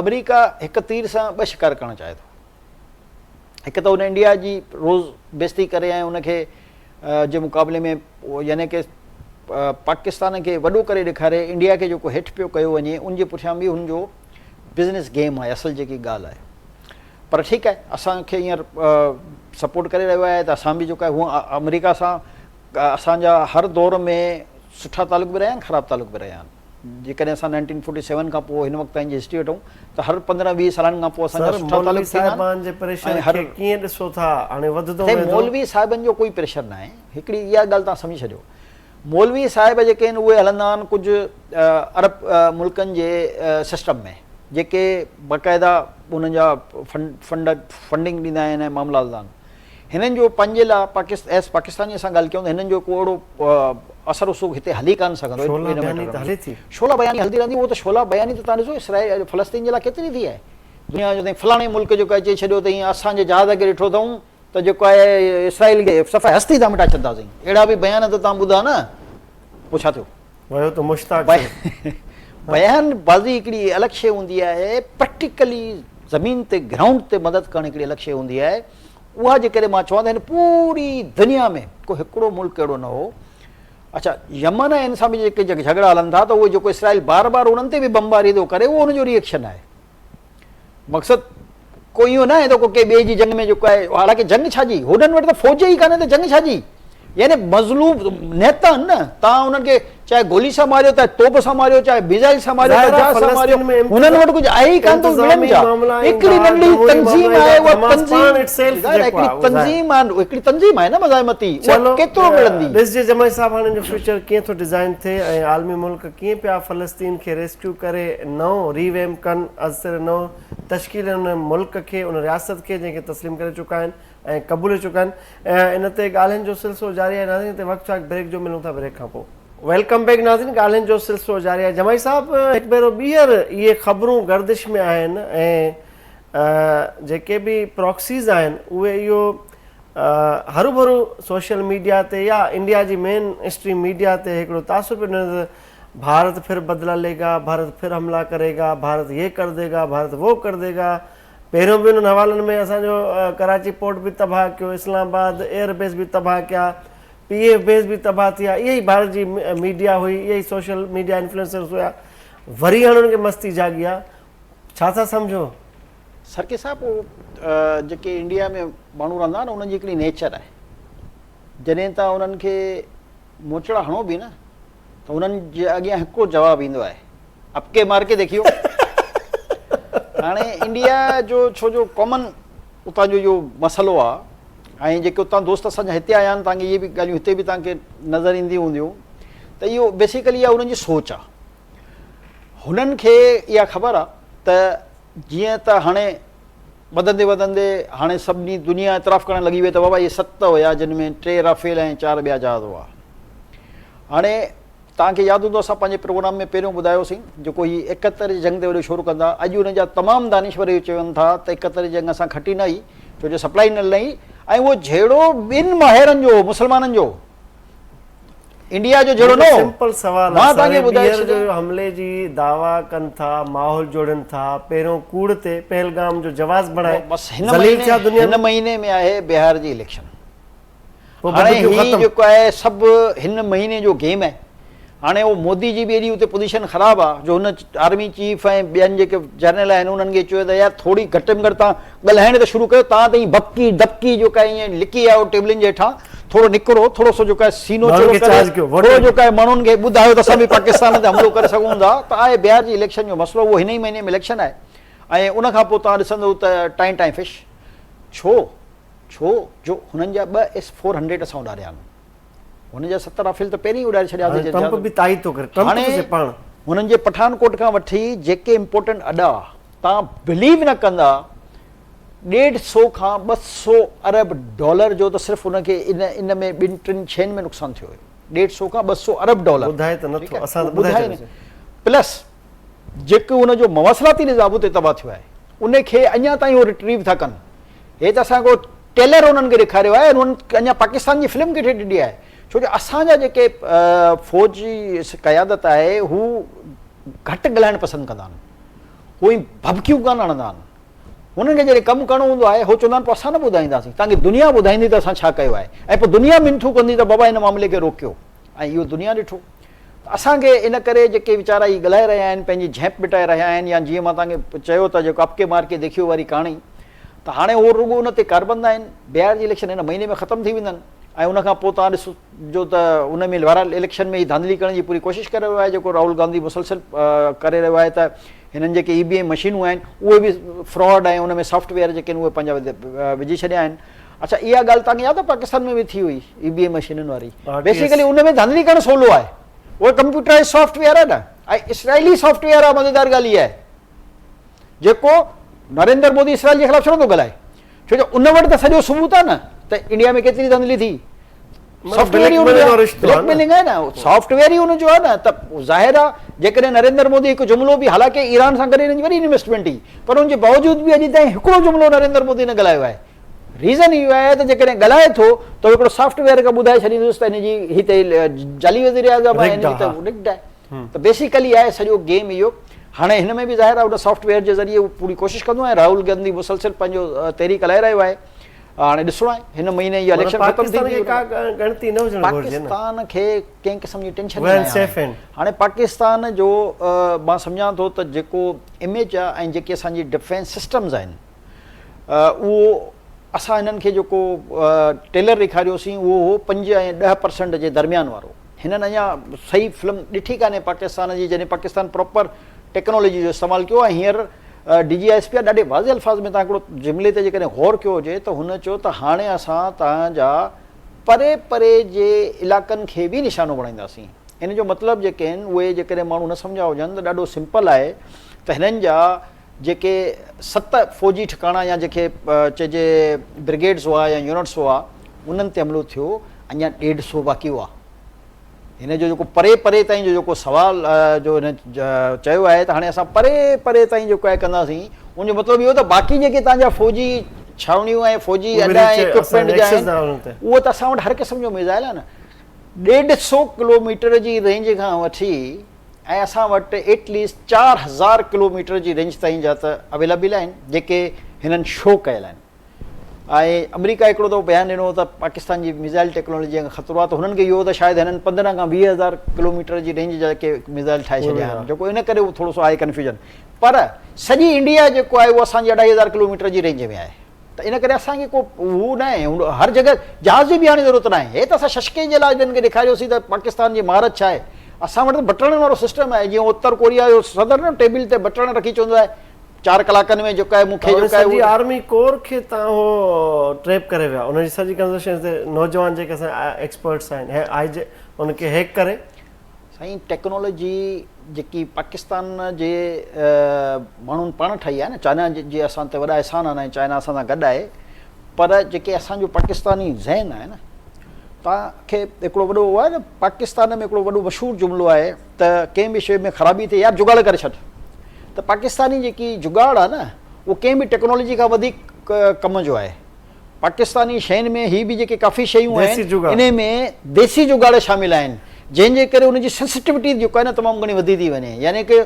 अमेरिका हिकु तीर सां ॿ शिकार करणु चाहे थो। हिकु त उन इंडिया जी रोज़ बेइज़ती करे ऐं उनखे जे मुक़ाबले में यानी की पाकिस्तान खे वॾो करे ॾेखारे इंडिया खे जेको हेठि पियो कयो वञे उनजे पुठियां बि हुनजो बिज़नेस गेम आहे, असल जेकी ॻाल्हि आहे। पर ठीकु आहे, असांखे हींअर सपोर्ट करे रहियो आहे त असां बि जेको आहे हूअं अमेरिका सां असांजा हर दौर में सुठा तालुक बि रहिया आहिनि, ख़राबु तालुक बि रहिया आहिनि। जेकॾहिं असां 1947 खां पोइ हिन वक़्त ताईं जी हिस्ट्री वठूं त हर 15-20 सालनि खां पोइ असांजा सुठा तालुक थी विया आहिनि।
कीअं ॾिसो था हाणे वधंदो
मौलवी साहिबनि जो कोई प्रेशर न आहे, हिकिड़ी इहा ॻाल्हि तव्हां सम्झी छॾियो। मौलवी साहिब जेके आहिनि उहे हलंदा आहिनि कुझु अरब मुल्कनि जे सिस्टम में, जेके बाक़ाइदा उन्हनि जा फंडिंग ॾींदा आहिनि ऐं मामला हलंदा आहिनि। हिननि जो पंहिंजे लाइ पाकिस्तानी सां ॻाल्हि कयूं त हिननि जो को अहिड़ो असर उसुग हिते हली कान सघंदो। शोला बयानी हलंदी रहंदी, उहो त शोला बयानी त तव्हां ॾिसो इसराइल फ़लस्तीन जे लाइ केतिरी थी आहे। दुनिया जो फलाणे मुल्क जेको आहे चई छॾियो त हीअं असांजे जहाज़ खे ॾिठो अथऊं त जेको आहे इसराइल खे सफ़ा हस्ती था मिटाए छॾंदासीं, अहिड़ा बि बयान त तव्हां ॿुधा न। पोइ छा थियो,
वियो त मुश्ताक
बयानबाज़ी हिकिड़ी अलॻि शइ हूंदी आहे, प्रैक्टिकली ज़मीन ते ग्राउंड ते मदद करणु हिकिड़ी अलॻि शइ हूंदी आहे। उहा जेकॾहिं मां चवां त हिन पूरी दुनिया में को हिकिड़ो मुल्क अहिड़ो न हो। अच्छा, यमन ऐं इन सां बि जेके झगड़ा हलनि था त उहे जेको इसराइल बार बार उन्हनि ते बि बमबारी थो करे, उहो हुनजो रिएक्शन आहे। मक़सदु कोई इहो न आहे त को के ॿिए जी जंग में जेको आहे, हालांकि जंग छाजी, होॾनि वटि त फ़ौज ई कान्हे त जंग छाजी, यानी मज़लूम नेता आहिनि न। तव्हां उन्हनि खे चाहे गोली सां मारियो, चाहे तोप सां मारियो, चाहे मिसाइल सां मारियो, जहाज सां मारियो, हुननि वटि कुझु आहे ई कान थो मिलनि छा। हिकिड़ी नंढी तंज़ीम आहे, उहा तंज़ीम आहे न मज़ाहिमती, उहा केतिरो मिलंदी।
ॾिसजे जमाई साहब, हाणे जो फ्यूचर कीअं थो डिज़ाइन थिए ऐं आलमी मुल्क कीअं पिया फ़लस्तीन खे रेस्क्यू करे नओं रीवेम कनि, अज़र नओं तश्कील उन मुल्क खे, उन रियासत खे जंहिंखे तस्लीम करे चुका आहिनि ऐं क़बूले चुका आहिनि। ऐं इन ते ॻाल्हियुनि जो सिलसिलो जारी आहे। नाज़रीन, ते वक़्तु ब्रेक जो मिलूं था, ब्रेक खां पोइ वेलकम बैक। नाज़रीन, ॻाल्हियुनि जो सिलसिलो जारी आहे। जमाई साहब, हिकु भेरो ॿीहर इहे ख़बरूं गर्दिश में आहिनि ऐं जेके बि प्रॉक्सीज़ आहिनि उहे इहो हरू भरू सोशल मीडिया ते या इंडिया जी मेन स्ट्रीम मीडिया ते हिकिड़ो तासुर पियो ॾिनो, भारत फिर बदला लेगा, भारत फिर हमला करेगा, भारत ये कर देगा, भारत वो कर देगा। पहिरियों बि उन्हनि हवालनि में असांजो कराची पोर्ट बि तबाह कयो, इस्लामाबाद एयरबेस बि तबाह कया, PF बेस बि तबाह थिया। इहा ई भारत जी मीडिया हुई, इहा ई सोशल मीडिया इन्फ्लुएंसर्स हुआ। वरी हाणे उन्हनि खे मस्ती जागी आहे, छा था सम्झो?
सरके साहब, जेके इंडिया में माण्हू रहंदा आहिनि उन्हनि जी हिकिड़ी नेचर आहे, जॾहिं तव्हां उन्हनि खे मोचड़ा हणो बि न त उन्हनि जे अॻियां हिकिड़ो जवाबु ईंदो आहे, अबके मार के देखियो। हाणे इंडिया जो छो जो कॉमन उतां जो इहो मसइलो आहे, ऐं जेके उतां दोस्त असांजा हिते आया आहिनि तव्हांखे इहे बि ॻाल्हियूं हिते बि तव्हांखे नज़र ईंदियूं हूंदियूं त इहो बेसिकली इहा उन्हनि जी सोच आहे। हुननि खे इहा ख़बर आहे त जीअं त हाणे वधंदे वधंदे हाणे सभिनी दुनिया इतराफ़ करणु लॻी वई त बाबा इहे 7 हुया जिन में 3 राफेल ऐं 4 ॿिया जहाज़ हुआ। हाणे तव्हांखे यादि हूंदो असां पंहिंजे प्रोग्राम में पहिरियों ॿुधायोसीं जेको हीअ 71 जी जंग ते वरी शुरू कंदा, अॼु हुन जा तमामु दानिश्वर इहो चवनि था त 71 जी जंग असां खटी न आई छो जो सप्लाई न लही ऐं उहो जहिड़ो ॿिनि माहिरनि जो मुस्लमाननि जो इंडिया जो जहिड़ो न हो।
सिंपल सवाल
मां तव्हांखे ॿुधाए
ॿीहर जो हमले जी दावा कनि था, माहौल जोड़नि था, पहिरियों कूड़ ते पहलगाम जो जवाज़ बणाए
बसि
हिन
महीने में आहे बिहार जी इलेक्शन।
पोइ
हाणे
बंदूकियूं
ही
ख़तमु।
जेको आहे सभु हिन महीने जो गेम आहे। हाणे उहो मोदी जी बि एॾी हुते पोज़ीशन ख़राबु आहे जो हुन आर्मी चीफ ऐं ॿियनि जेके जनरल आहिनि उन्हनि खे चयो त यार थोरी घटि में घटि तव्हां ॻाल्हाइण त शुरू कयो, तव्हां त ईअं भपकी धपकी जेका आहे ईअं लिकी आयो टेबलनि जे हेठां, थोरो निकिरो, थोरो सो जेको आहे सीनो
माण्हुनि खे चार्ज कयो,
थोरो जेको आहे माण्हुनि खे ॿुधायो त असां बि पाकिस्तान ते हमलो करे सघूं था। त आहे बिहार जी इलेक्शन जो मसइलो, उहो हिन ई महीने में इलेक्शन आहे ऐं उन खां पोइ तव्हां ॾिसंदो त टाइम टाइम फिश छो जो हुननि जा 2 S-400 असां उॾारिया आहिनि। हुन जा 7 राफेल त पहिरीं उॾारे छॾियासीं।
ट्रंप बि ताईद थो करे, ट्रंप
हाणे
थो पाण
हुननि जे पठानकोट खां वठी जेके इम्पोर्टेंट अॾा तव्हां बिलीव न कंदा, 150 खां 200 अरब डॉलर जो त सिर्फ़ु हुनखे इन में 2-3 शयुनि में नुक़सानु थियो हुयो। 150 खां 200 अरब डॉलर
ॿुधाए त नथो, असां त
ॿुधाए
ॿुधाए
न। प्लस जेको हुनजो मवासिलाती निज़ाम उते तबाह थियो आहे उनखे अञा ताईं उहो रिट्रीव था कनि। हे त असांखे टेलर उन्हनि खे ॾेखारियो आहे, उन्हनि अञा पाकिस्तान जी फिल्म किथे ॾिठी आहे छो जो असांजा जेके फ़ौजी क़यादत आहे हू घटि ॻाल्हाइणु पसंदि कंदा आहिनि, कोई भभकियूं कान आणंदा आहिनि। हुननि खे जॾहिं कमु करिणो हूंदो आहे हो चवंदा आहिनि पोइ असां न ॿुधाईंदासीं, तव्हांखे दुनिया ॿुधाईंदी त असां छा कयो आहे ऐं पोइ दुनिया मिनथू कंदी त बाबा हिन मामले खे रोकियो ऐं इहो दुनिया ॾिठो। असांखे इन करे जेके वीचारा ई ॻाल्हाए रहिया आहिनि, पंहिंजी झेप बिटाए रहिया आहिनि, या जीअं मां तव्हांखे चयो त जेको आपके मार के देखियो वारी कहाणी, त हाणे उहो रुॻो उन ते कारबंद आहिनि। बिहार जी इलेक्शन हिन महीने में ख़तमु थी वेंदनि ऐं उनखां पोइ तव्हां ॾिसो जो त उन में वारा इलेक्शन में ई धांधली करण जी पूरी कोशिशि करे रहियो आहे जेको राहुल गांधी मुसलसल करे रहियो आहे त हिननि जेके EVM मशीनूं आहिनि उहे बि फ्रॉड ऐं उन में सॉफ्टवेयर जेके आहिनि उहे पंहिंजा विझी छॾिया आहिनि। अच्छा, इहा ॻाल्हि तव्हांखे यादि आहे पाकिस्तान में बि थी हुई EVM मशीनुनि वारी। बेसिकली उन में धांधली करणु सवलो आहे, उहे कंप्यूटराइज़ सॉफ्टवेयर आहे न ऐं इसराइली सॉफ्टवेयर आहे। मज़ेदार ॻाल्हि इहा आहे जेको नरेंद्र मोदी इसराइल जे ख़िलाफ़ छो नथो ॻाल्हाए, छो जो उन वटि त सॼो सबूत आहे न त इंडिया में केतिरी धांधली थी। सॉफ्टवेयर आहे न, सॉफ्टवेयर ई हुनजो आहे न, त ज़ाहिर आहे जेकॾहिं नरेंद्र मोदी हिकु जुमिलो बि, हालांकि ईरान सां गॾु हिनजी वॾी इन्वेस्टमेंट हुई, पर हुनजे बावजूदि बि अॼु ताईं हिकिड़ो जुमिलो नरेंद्र मोदी न ॻाल्हायो आहे। रीज़न इहो आहे त जेकॾहिं ॻाल्हाए थो त हिकिड़ो सॉफ्टवेयर खां ॿुधाए छॾींदुसि त हिनजी हिते जाली वज़ीर आज़म आहे, त बेसिकली आहे सॼो गेम इहो। हाणे हिन में बि ज़ाहिर आहे उन सॉफ्टवेयर जे ज़रिए पूरी कोशिशि कंदो आहे। राहुल गांधी मुसलसल पंहिंजो तहरीक हलाए रहियो आहे। हाणे ॾिसणो आहे हिन महीने इहा इलेक्शन ख़तमु थी वई। पाकिस्तान खे कंहिं क़िस्म जी टेंशन न आहे। हाणे पाकिस्तान जो मां सम्झां थो त जेको इमेज आहे ऐं जेके असांजी डिफेंस सिस्टम्स आहिनि उहो असां हिननि खे जेको टेलर ॾेखारियोसीं उहो हो 5 ऐं 10% जे दरमियान वारो। हिननि अञा सही फिल्म ॾिठी कान्हे पाकिस्तान जी, जॾहिं पाकिस्तान प्रॉपर टेक्नोलॉजी जो इस्तेमालु कयो। ऐं हींअर DGSP ॾाढे वाज़े अल्फाज़ में तव्हां हिकिड़ो जुमिले ते जेकॾहिं गौर कयो हुजे त हुन चयो त हाणे असां तव्हांजा परे परे जे इलाइक़नि खे बि निशानो बणाईंदासीं। इन जो मतिलबु जेके आहिनि उहे जेकॾहिं माण्हू न सम्झा हुजनि त ॾाढो सिंपल आहे त हिननि जा जेके 7 फ़ौजी ठिकाणा या जेके चइजे ब्रिगेड्स हुआ या यूनिट्स हुआ उन्हनि ते हमिलो थियो, अञा 150 बाक़ी हुआ। हिन जो जेको परे परे ताईं जो जेको सुवाल जो हिन चयो आहे त हाणे असां परे परे ताईं जेको आहे कंदासीं, उनजो मतिलबु इहो त बाक़ी जेके तव्हांजा फ़ौजी छावनियूं ऐं फ़ौजी अॾा ऐं इक्विपमेंट जा आहिनि उहो त असां वटि हर क़िस्म जो मिज़ाइल आहे न। 150 किलोमीटर जी रेंज खां वठी ऐं असां वटि एटलीस्ट 4000 किलोमीटर जी रेंज ताईं जा त अवेलेबल आहिनि जेके हिननि शो कयल आहिनि। ऐं अमेरिका हिकिड़ो दफ़ो बयानु ॾिनो त पाकिस्तान जी मिज़ाइल टेक्नोलॉजी खां ख़तरो आहे, त हुननि खे इहो त शायदि हिननि 15 खां 20,000 किलोमीटर जी रेंज जा जेके मिज़ाइल ठाहे छॾिया आहिनि, जेको इन करे उहो थोरो सो आहे कन्फ्यूजन। पर सॼी इंडिया जेको आहे उहो असांजी 2500 किलोमीटर जी रेंज में आहे, त इन करे असांखे को उहो न आहे, हर जॻह जहाज़ जी बि हाणे ज़रूरत न आहे। हे त असां शशके जे लाइ जिन खे ॾेखारियोसीं त पाकिस्तान जी महारत छा आहे। असां वटि त बटणनि वारो सिस्टम आहे, जीअं उत्तर कोरिया जो सदर न टेबल ते बटण रखी चवंदो आहे 4 कलाकनि में जेको आहे मूंखे
उन
जेको आहे
सॼी
उहो-
आर्मी कोर खे तव्हां हो ट्रैप करे विया उनजी सॼी कन्वर्सेशन ते नौजवान जेके असां एक्सपर्ट्स आहिनि उनखे हैक करे
साईं टेक्नोलॉजी जेकी पाकिस्तान जे माण्हुनि पाण ठाही आहे न, चाइना जे असां ते वॾा एहसान आहिनि, चाइना असां सां गॾु आहे, पर जेके असांजो पाकिस्तानी ज़हन आहे न, तव्हांखे हिकिड़ो वॾो आहे न, पाकिस्तान में हिकिड़ो वॾो मशहूरु जुमिलो आहे त कंहिं बि शइ में ख़राबी थिए यार जुगाड़ करे छॾ। त पाकिस्तानी जेकी जुगाड़ आहे न, उहो कंहिं बि टेक्नोलॉजी खां वधीक कम जो आहे। पाकिस्तानी शयुनि में ही बि जेके काफ़ी शयूं
देसी जुगाड़।
आहिनि इन में देसी जुगाड़ शामिल आहिनि, जंहिंजे करे उनजी सेंसिटिविटी जेको आहे न तमामु घणी वधी थी वञे। यानी कि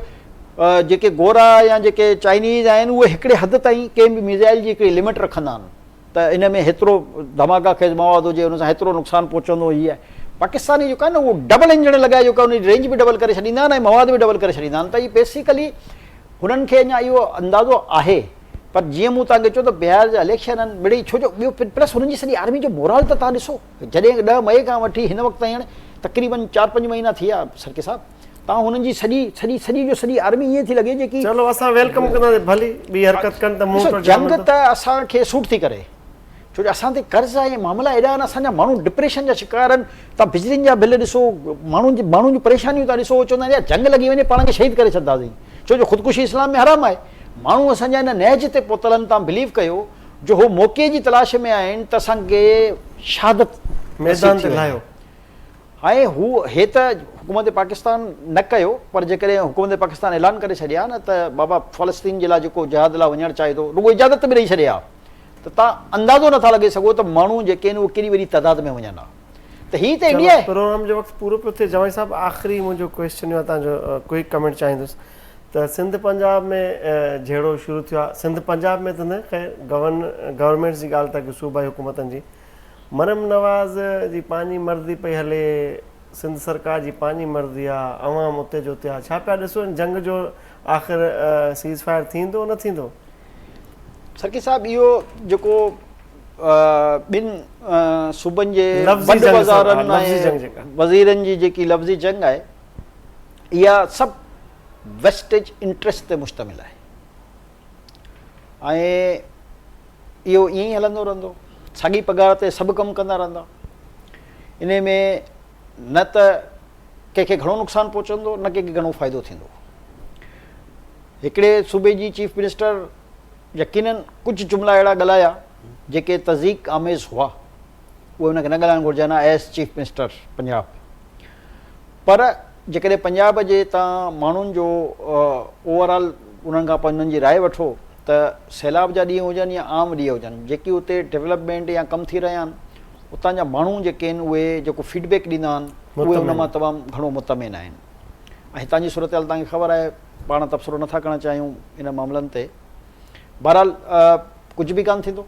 जेके गोरा या जेके चाइनीज़ आहिनि उहे हिकिड़े हद ताईं कंहिं बि मिज़ाइल जी हिकिड़ी लिमिट रखंदा आहिनि त इन में हेतिरो धमाका खेज़ मवाद हुजे, हुन सां हेतिरो नुक़सानु पहुचंदो। हीअ आहे पाकिस्तानी जेको आहे न, उहो डबल इंजण लॻाए जेको आहे उनजी रेंज बि डबल करे छॾींदा आहिनि ऐं मवाद बि डबल करे छॾींदा आहिनि। त हीअ बेसिकली हुननि खे अञा इहो अंदाज़ो आहे, पर जीअं मूं तव्हांखे चयो त बिहार जा इलेक्शन आहिनि मिड़ई, छो जो ॿियो प्लस हुननि जी सॼी आर्मी जो मोराल त तव्हां ॾिसो, जॾहिं 10 मई खां वठी हिन वक़्तु ताईं तक़रीबन 4-5 महीना थी विया सरके साहिबु, तव्हां हुननि जी सॼी आर्मी ईअं थी लॻे जेकी
चलो असां वेलकम कंदासीं, भली ॿी हरकत कनि त मूं
ॾिसो,
वटि
जंग
जाम
त असांखे सूट थी करे, छो जो असां ते कर्ज़ आहे, मामला एॾा आहिनि, असांजा माण्हू डिप्रेशन जा शिकार आहिनि। तव्हां बिजलियुनि जा बिल ॾिसो, माण्हुनि जूं परेशानियूं था ॾिसो, चवंदा आहिनि यार जंग लॻी वञे पाण खे शहीद करे छॾंदासीं, छो जो ख़ुदकुशी इस्लाम में हराम आहे। माण्हू असांजा हिन नहज ते पहुतल आहिनि, तव्हां बिलीव कयो जो हो मौक़े जी तलाश में आहिनि त असांखे शहादत
मैदान ते लाहियो।
ऐं हू हे त हुकूमत पाकिस्तान न कयो, पर जेकॾहिं हुकूमत पाकिस्तान ऐलान करे छॾिया न त बाबा फ़लस्तीन जे लाइ जेको जिहाद लाइ वञणु चाहे थो, रुॻो इजाज़त बि ॾेई छॾिया, त तव्हां अंदाज़ो नथा लॻे सघो त माण्हू जेके आहिनि उहे केॾी वॾी तइदाद में वञनि। त हीअ त इंडिया आहे।
प्रोग्राम जो वक़्तु पूरो पियो थिए। जवाई साहब, आख़िरी मुंहिंजो क्वेश्चन आहे तव्हांजो क्विक कमेंट चाहींदुसि त सिंध पंजाब में जहिड़ो शुरू थियो आहे, सिंध पंजाब में त न, ख़ैर गवर्नमेंट जी ॻाल्हि था कयूं, सूबाई हुकूमतनि जी, मरम नवाज़ जी पंहिंजी मर्ज़ी पई हले, सिंध सरकार जी पंहिंजी मर्ज़ी आहे, अवाम उते जो उते आहे, छा पिया ॾिसो जंग जो आख़िर सीज़ फायर थींदो न थींदो?
सरकी साहिब, इहो जेको ॿिनि सूबनि जे
लफ़्ज़ी जंग
वज़ारनि
लफ़्ज़ी जंग
ऐं
जेका
वज़ीरनि जी जेकी लफ़्ज़ी जंग आहे, इहा सभु वेस्टेज इंट्रस्ट ते मुश्तमिल आहे ऐं इहो ईअं ई हलंदो रहंदो। साॻी पघार ते सभु कमु कंदा रहंदा, इन में न त कंहिंखे घणो नुक़सानु पहुचंदो, न कंहिंखे घणो फ़ाइदो थींदो। हिकिड़े सूबे जी चीफ मिनिस्टर यकीनन कुझु जुमिला अहिड़ा ॻाल्हाया जेके तज़ीक आमेज़ हुआ, उहे हुनखे न ॻाल्हाइणु घुरिजनि एज़ चीफ मिनिस्टर पंजाब। पर जेकॾहिं पंजाब जे तव्हां माण्हुनि जो ओवरऑल उन्हनि खां पोइ उन्हनि जी राय वठो त सैलाब जा ॾींहं हुजनि या आम ॾींहं हुजनि, जेकी उते डेवलपमेंट या कमु थी रहिया आहिनि, उतां जा माण्हू जेके आहिनि उहे जेको फीडबैक ॾींदा आहिनि, उहे उन मां तमामु घणो मुतमिन आहिनि। ऐं हितां जी सूरत हाल तव्हांखे ख़बर आहे, पाण तबसरो नथा करणु चाहियूं इन मामलनि ते। बहरहाल कुझु बि कान थींदो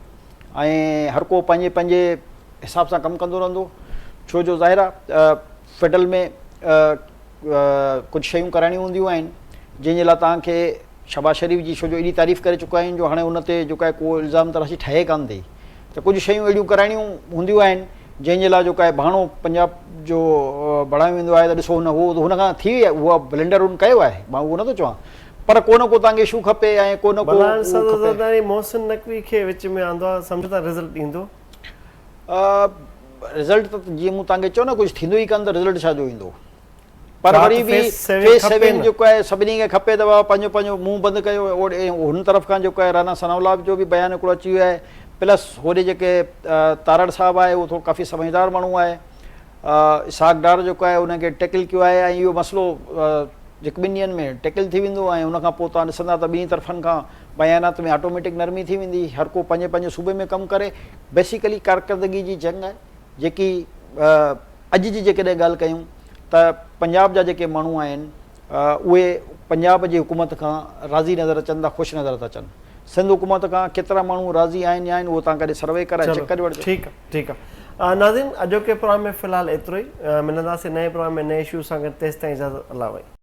ऐं हर को पंहिंजे पंहिंजे हिसाब सां कमु कंदो रहंदो, छो जो ज़ाहिर आहे फेडरल में कुझु शयूं कराइणियूं हूंदियूं आहिनि, जंहिंजे लाइ तव्हांखे शहबाज़ शरीफ़ जी छो जो एॾी तारीफ़ करे चुका आहिनि जो हाणे उन ते जेको आहे को इल्ज़ाम तराशी ठहे कान थी, त कुझु शयूं अहिड़ियूं कराइणियूं हूंदियूं आहिनि जंहिंजे लाइ जेको आहे भाणो पंजाब जो बढ़ायो वेंदो आहे। त ॾिसो हुन खां थी वई आहे, उहा ब्लेंडर उन कयो आहे, मां उहो नथो चवां, पर को न को तव्हांखे इशू खपे ऐं को न को
मोहसिन नक़वी खे विच में आंदो आहे, सम्झो था रिज़ल्ट ईंदो?
रिज़ल्ट त जीअं मूं तव्हांखे चयो न, कुझु थींदो ई कान, त रिज़ल्ट छा जो ईंदो? पर वरी बि फेस सेविंग जेको आहे सभिनी खे खपे त पंहिंजो पंहिंजो मुंहुं बंदि कयो। हुन तरफ़ खां जेको आहे राना सनाउल्लाह जो बि बयानु हिकिड़ो अची वियो आहे, प्लस होॾे जेके तारड़ साहिबु आहे उहो थोरो काफ़ी समझदार माण्हू आहे, इसहाक डार जेको आहे उनखे टैकल कयो आहे ऐं इहो मसइलो हिकु ॿिनि ॾींहंनि में टैकल थी वेंदो ऐं उनखां पोइ तव्हां ॾिसंदा त ॿिनी तरफ़नि खां बयानात में ऑटोमेटिक नरमी थी वेंदी, हर को पंहिंजे पंहिंजे सूबे में कमु करे। बेसिकली कारकर्दगी जी जंग आहे जेकी अॼु जी जेकॾहिं ॻाल्हि कयूं त पंजाब जा जेके माण्हू आहिनि उहे पंजाब जी हुकूमत खां राज़ी नज़र अचनि था, ख़ुशि नज़र था अचनि। सिंध हुकूमत खां केतिरा माण्हू राज़ी आहिनि या आहिनि उहो तव्हां कॾहिं सर्वे कराए चेक करे वठिजो।
ठीकु आहे, ठीकु आहे। नाज़रीन, अॼोके प्रोग्राम में फ़िलहालु एतिरो ई, मिलंदासीं नए प्रोग्राम में नए इशू सां गॾु, तेसिताईं इजाज़त, अल्लाह भाई।